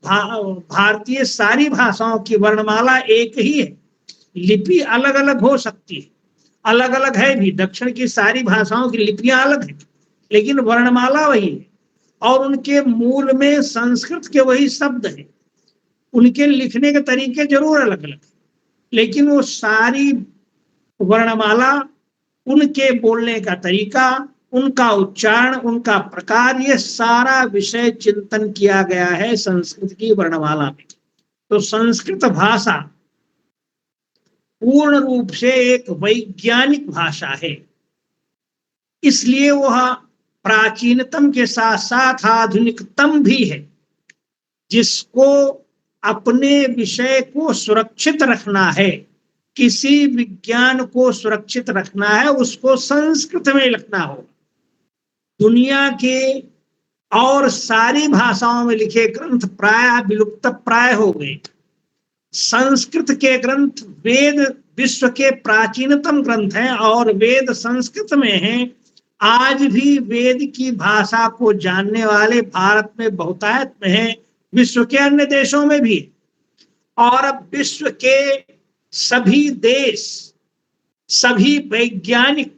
भारतीय सारी भाषाओं की वर्णमाला एक ही है। लिपि अलग अलग हो सकती है, अलग अलग है भी। दक्षिण की सारी भाषाओं की लिपियां अलग है, लेकिन वर्णमाला वही है। और उनके मूल में संस्कृत के वही शब्द हैं। उनके लिखने के तरीके जरूर अलग अलग, लेकिन वो सारी वर्णमाला, उनके बोलने का तरीका, उनका उच्चारण, उनका प्रकार, ये सारा विषय चिंतन किया गया है संस्कृत की वर्णमाला में। तो संस्कृत भाषा पूर्ण रूप से एक वैज्ञानिक भाषा है। इसलिए वह प्राचीनतम के साथ साथ आधुनिकतम भी है। जिसको अपने विषय को सुरक्षित रखना है, किसी विज्ञान को सुरक्षित रखना है, उसको संस्कृत में लिखना होगा। दुनिया के और सारी भाषाओं में लिखे ग्रंथ प्राय विलुप्त प्राय हो गए। संस्कृत के ग्रंथ, वेद विश्व के प्राचीनतम ग्रंथ हैं और वेद संस्कृत में हैं। आज भी वेद की भाषा को जानने वाले भारत में बहुतायत में हैं, विश्व के अन्य देशों में भी। और अब विश्व के सभी देश, सभी वैज्ञानिक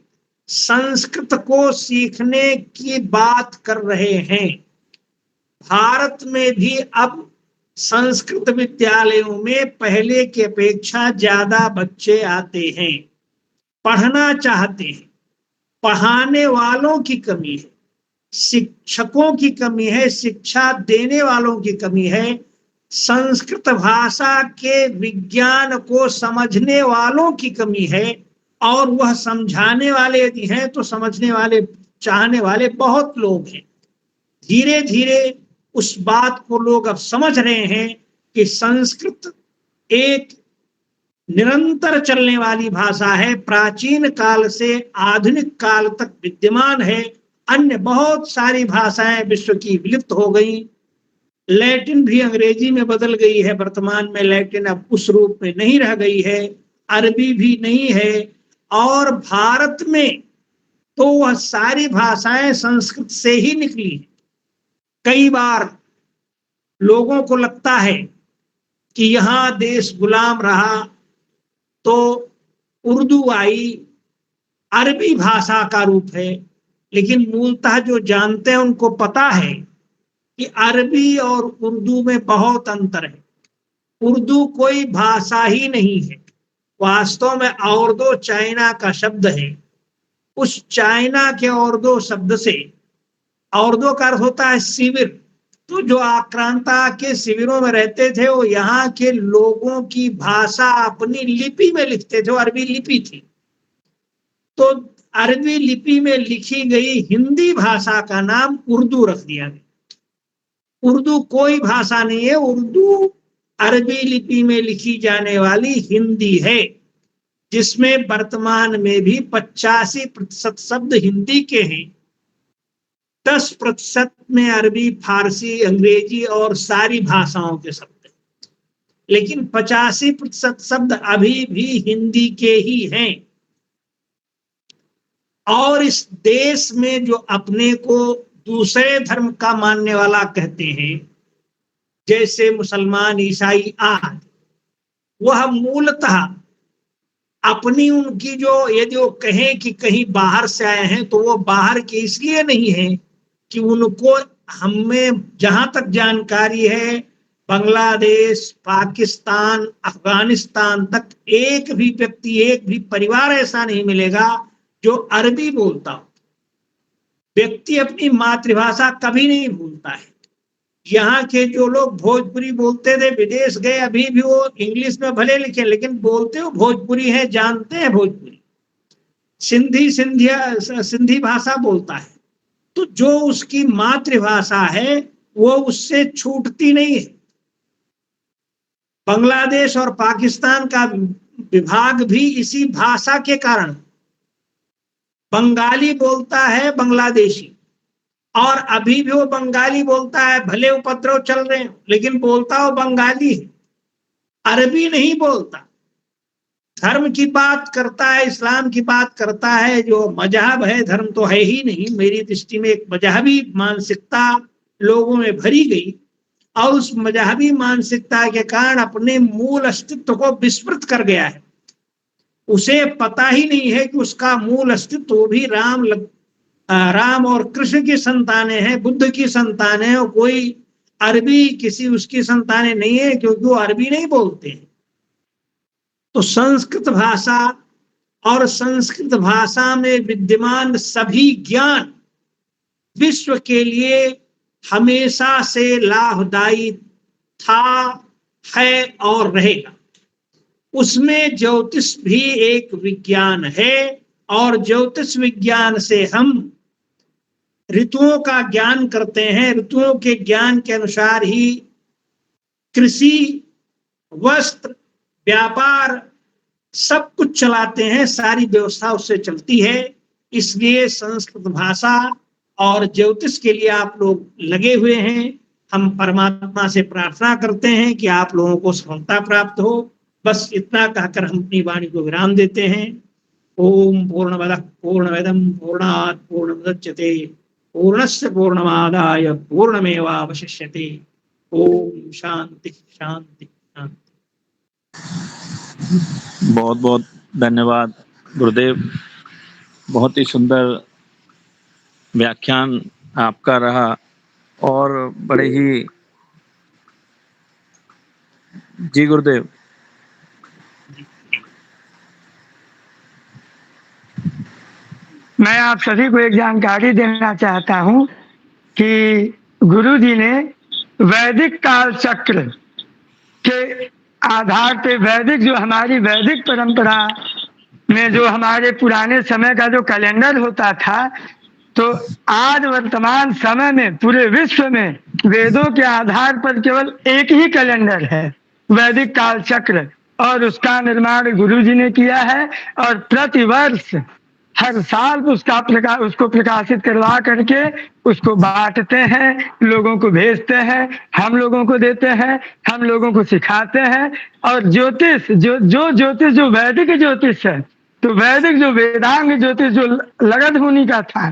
संस्कृत को सीखने की बात कर रहे हैं। भारत में भी अब संस्कृत विद्यालयों में पहले की अपेक्षा ज्यादा बच्चे आते हैं, पढ़ना चाहते हैं। पढ़ाने वालों की कमी है, शिक्षकों की कमी है, शिक्षा देने वालों की कमी है। संस्कृत भाषा के विज्ञान को समझने वालों की कमी है। और वह समझाने वाले यदि हैं तो समझने वाले, चाहने वाले बहुत लोग हैं। धीरे धीरे उस बात को लोग अब समझ रहे हैं कि संस्कृत एक निरंतर चलने वाली भाषा है, प्राचीन काल से आधुनिक काल तक विद्यमान है। अन्य बहुत सारी भाषाएं विश्व की विलुप्त हो गई। लैटिन भी अंग्रेजी में बदल गई है, वर्तमान में लैटिन अब उस रूप में नहीं रह गई है। अरबी भी नहीं है। और भारत में तो वह सारी भाषाएं संस्कृत से ही निकली हैं। कई बार लोगों को लगता है कि यहाँ देश गुलाम रहा तो उर्दू आई, अरबी भाषा का रूप है। लेकिन मूलतः जो जानते हैं उनको पता है कि अरबी और उर्दू में बहुत अंतर है। उर्दू कोई भाषा ही नहीं है, वास्तव में औरदो चाइना का शब्द है। उस चाइना के औरदो शब्द से, औरदो का अर्थ होता है शिविर, तो जो आक्रांता के शिविरों में रहते थे वो यहाँ के लोगों की भाषा अपनी लिपि में लिखते थे, अरबी लिपि थी। तो अरबी लिपि में लिखी गई हिंदी भाषा का नाम उर्दू रख दिया गया। उर्दू कोई भाषा नहीं है, उर्दू अरबी लिपि में लिखी जाने वाली हिंदी है, जिसमें वर्तमान में भी 85% शब्द हिंदी के हैं, 10% में अरबी, फारसी, अंग्रेजी और सारी भाषाओं के शब्द हैं, लेकिन 85% शब्द अभी भी हिंदी के ही हैं। और इस देश में जो अपने को दूसरे धर्म का मानने वाला कहते हैं, जैसे मुसलमान, ईसाई आदि, वह मूलतः अपनी उनकी जो, यदि वो कहें कि कहीं बाहर से आए हैं, तो वो बाहर के इसलिए नहीं है कि उनको, हमें जहां तक जानकारी है, बांग्लादेश, पाकिस्तान, अफगानिस्तान तक एक भी व्यक्ति, एक भी परिवार ऐसा नहीं मिलेगा जो अरबी बोलता हो। व्यक्ति अपनी मातृभाषा कभी नहीं भूलता है। यहाँ के जो लोग भोजपुरी बोलते थे, विदेश गए, अभी भी वो इंग्लिश में भले लिखे, लेकिन बोलते हो भोजपुरी है, जानते हैं भोजपुरी। सिंधी भाषा बोलता है। तो जो उसकी मातृभाषा है वो उससे छूटती नहीं है। बांग्लादेश और पाकिस्तान का विभाग भी इसी भाषा के कारण, बंगाली बोलता है बांग्लादेशी, और अभी भी वो बंगाली बोलता है, भले उपद्रव चल रहे हैं, लेकिन बोलता वो बंगाली है, अरबी नहीं बोलता। धर्म की बात करता है, इस्लाम की बात करता है, जो मजहब है, धर्म तो है ही नहीं। मेरी दृष्टि में एक मजहबी मानसिकता लोगों में भरी गई, और उस मजहबी मानसिकता के कारण अपने मूल अस्तित्व को विस्मृत कर गया है। उसे पता ही नहीं है कि उसका मूल अस्तित्व भी राम और कृष्ण की संतानें हैं, बुद्ध की संतानें हैं, और कोई अरबी किसी उसकी संतानें नहीं है, क्योंकि वो अरबी नहीं बोलते हैं। तो संस्कृत भाषा और संस्कृत भाषा में विद्यमान सभी ज्ञान विश्व के लिए हमेशा से लाभदायी था, है और रहेगा। उसमें ज्योतिष भी एक विज्ञान है, और ज्योतिष विज्ञान से हम ऋतुओं का ज्ञान करते हैं। ऋतुओं के ज्ञान के अनुसार ही कृषि, वस्त्र, व्यापार सब कुछ चलाते हैं, सारी व्यवस्था उससे चलती है। इसलिए संस्कृत भाषा और ज्योतिष के लिए आप लोग लगे हुए हैं। हम परमात्मा से प्रार्थना करते हैं कि आप लोगों को सफलता प्राप्त हो। बस इतना कहकर हम अपनी वाणी को विराम देते हैं। ओम पूर्णमदः पूर्णमिदं पूर्णात् पूर्णमुदच्यते पूर्णस्य पूर्णमादाय पूर्णमेवावशिष्यते। ओम शांति शांति शांति। बहुत बहुत धन्यवाद गुरुदेव। बहुत ही सुंदर व्याख्यान आपका रहा, और बड़े ही, जी गुरुदेव। मैं आप सभी को एक जानकारी देना चाहता हूं कि गुरु जी ने वैदिक काल चक्र के आधार पे, वैदिक जो हमारी वैदिक परंपरा में जो हमारे पुराने समय का जो कैलेंडर होता था, तो आज वर्तमान समय में पूरे विश्व में वेदों के आधार पर केवल एक ही कैलेंडर है, वैदिक काल चक्र, और उसका निर्माण गुरु जी ने किया है। और प्रतिवर्ष हर साल उसको प्रकाशित करवा करके उसको बांटते हैं, लोगों को भेजते हैं, हम लोगों को देते हैं, हम लोगों को सिखाते हैं। और ज्योतिष जो वैदिक ज्योतिष है, तो वैदिक जो वेदांग ज्योतिष जो लगध मुनि का था,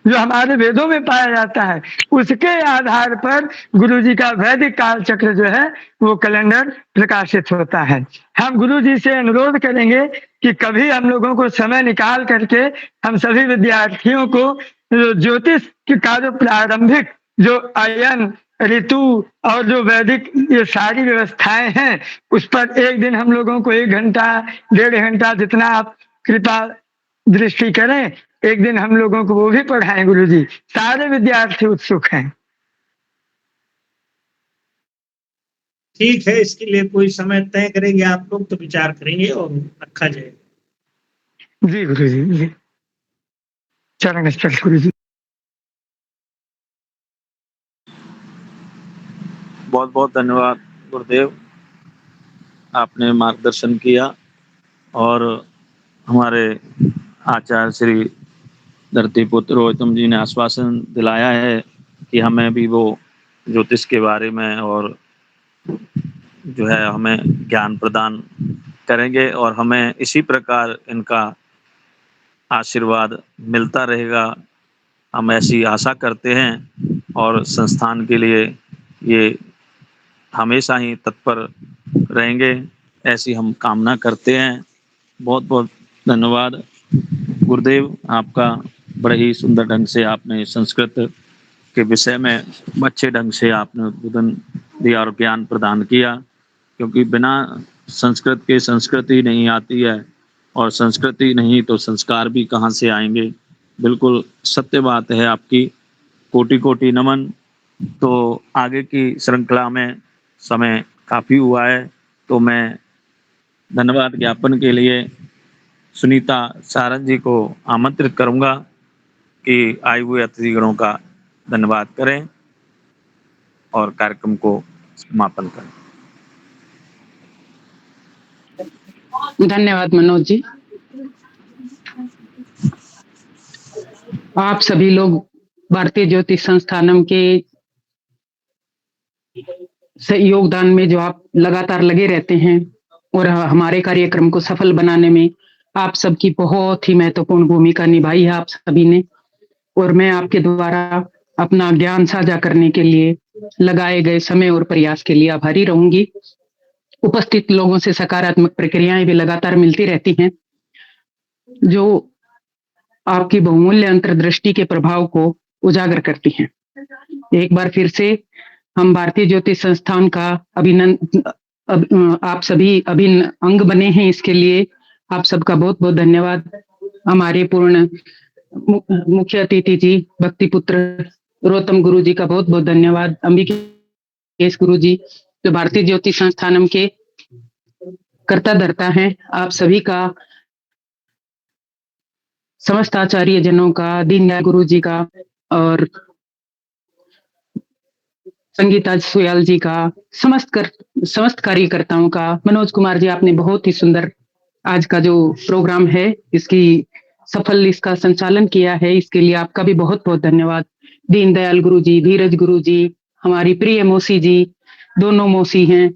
जो हमारे वेदों में पाया जाता है, उसके आधार पर गुरु जी का वैदिक काल चक्र जो है वो कैलेंडर प्रकाशित होता है। हम गुरु जी से अनुरोध करेंगे कि कभी हम लोगों को समय निकाल करके हम सभी विद्यार्थियों को ज्योतिष का जो प्रारंभिक जो अयन, ऋतु और जो वैदिक ये सारी व्यवस्थाएं हैं, उस पर एक दिन हम लोगों को 1 घंटा 1.5 घंटा, जितना आप कृपा दृष्टि करें, एक दिन हम लोगों को वो भी पढ़ाएं। गुरु जी, सारे विद्यार्थी उत्सुक हैं। ठीक है, इसके लिए कोई समय तय करेंगे आप लोग तो विचार करेंगे और रखा जाएगा। जी गुरु जी। चरण स्पर्श गुरु जी। बहुत बहुत धन्यवाद गुरुदेव, आपने मार्गदर्शन किया और हमारे आचार्य श्री धरतीपुत्र रोहितम जी ने आश्वासन दिलाया है कि हमें भी वो ज्योतिष के बारे में और जो है हमें ज्ञान प्रदान करेंगे और हमें इसी प्रकार इनका आशीर्वाद मिलता रहेगा, हम ऐसी आशा करते हैं और संस्थान के लिए ये हमेशा ही तत्पर रहेंगे, ऐसी हम कामना करते हैं। बहुत बहुत धन्यवाद गुरुदेव, आपका बड़े ही सुंदर ढंग से आपने संस्कृत के विषय में अच्छे ढंग से आपने उद्बोधन दिया और ज्ञान प्रदान किया, क्योंकि बिना संस्कृत के संस्कृति नहीं आती है और संस्कृति नहीं तो संस्कार भी कहाँ से आएंगे। बिल्कुल सत्य बात है आपकी, कोटि कोटि नमन। तो आगे की श्रृंखला में समय काफ़ी हुआ है, तो मैं धन्यवाद ज्ञापन के लिए सुनीता सारंग जी को आमंत्रित करूंगा कि आए हुए अतिथिगणों का धन्यवाद करें और कार्यक्रम को समापन करें। धन्यवाद मनोज जी। आप सभी लोग भारतीय ज्योतिष संस्थानम के योगदान में जो आप लगातार लगे रहते हैं और हमारे कार्यक्रम को सफल बनाने में आप सबकी बहुत ही महत्वपूर्ण भूमिका निभाई है आप सभी ने, और मैं आपके द्वारा अपना ज्ञान साझा करने के लिए लगाए गए समय और प्रयास के लिए आभारी रहूंगी। उपस्थित लोगों से सकारात्मक प्रक्रियाएं भी लगातार मिलती रहती हैं जो आपकी बहुमूल्य अंतर्दृष्टि के प्रभाव को उजागर करती हैं। एक बार फिर से हम भारतीय ज्योतिष संस्थान का आप सभी अभिन्न अंग बने हैं, इसके लिए आप सबका बहुत बहुत धन्यवाद। हमारे पूर्ण मुख्य अतिथि जी भक्तिपुत्र रोहितम गुरु जी का बहुत बहुत धन्यवाद। अंबिकेश गुरु जी जो भारतीय ज्योतिष संस्थानम के कर्ता धर्ता हैं, आप सभी का, समस्त आचार्य जनों का, दीनदयाल गुरु जी का और संगीता सुयाल जी का, समस्त कार्यकर्ताओं का। मनोज कुमार जी आपने बहुत ही सुंदर आज का जो प्रोग्राम है इसका संचालन किया है, इसके लिए आपका भी बहुत बहुत धन्यवाद। दीनदयाल गुरु जी, धीरज गुरु जी, हमारी प्रिय मौसी जी, दोनों मौसी हैं,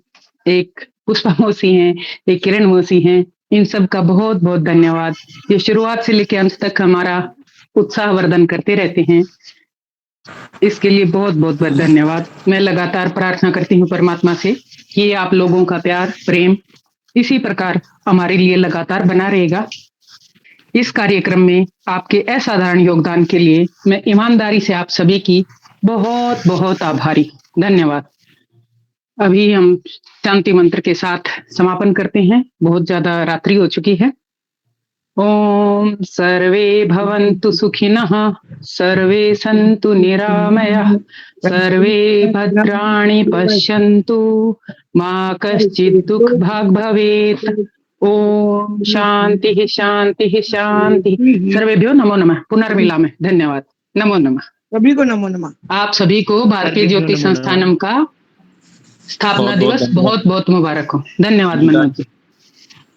एक पुष्पा मौसी हैं, एक किरण मौसी हैं, इन सब का बहुत बहुत धन्यवाद। ये शुरुआत से लेकर अंत तक हमारा उत्साहवर्धन करते रहते हैं, इसके लिए बहुत बहुत धन्यवाद। मैं लगातार प्रार्थना करती हूँ परमात्मा से कि आप लोगों का प्यार प्रेम इसी प्रकार हमारे लिए लगातार बना रहेगा। इस कार्यक्रम में आपके असाधारण योगदान के लिए मैं ईमानदारी से आप सभी की बहुत बहुत आभारी। धन्यवाद। अभी हम शांति मंत्र के साथ समापन करते हैं, बहुत ज्यादा रात्रि हो चुकी है। ओम सर्वे भवन्तु सुखिनः, सर्वे सन्तु निरामयाः, सर्वे भद्राणि पश्यन्तु, मा कश्चित् दुःखभाग् भवेत्। ओम शांति शांति शांति। सर्वेभ्यो नमो नमः। पुनर्मिलामः। धन्यवाद। नमो नमः। सभी को नमो नमः। आप सभी को भारतीय ज्योतिष संस्थानम का स्थापना दिवस बहुत बहुत मुबारक हो। धन्यवाद मनोज जी।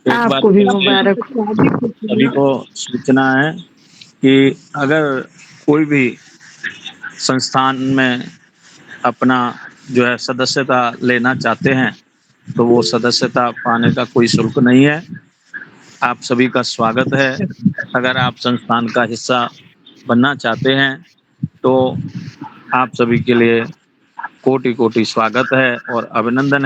आपको भी मुबारक हो। सभी को सूचना है कि अगर कोई भी संस्थान में अपना जो है सदस्यता लेना चाहते हैं तो वो सदस्यता पाने का कोई शुल्क नहीं है। आप सभी का स्वागत है। अगर आप संस्थान का हिस्सा बनना चाहते हैं तो आप सभी के लिए कोटि कोटि स्वागत है और अभिनंदन है।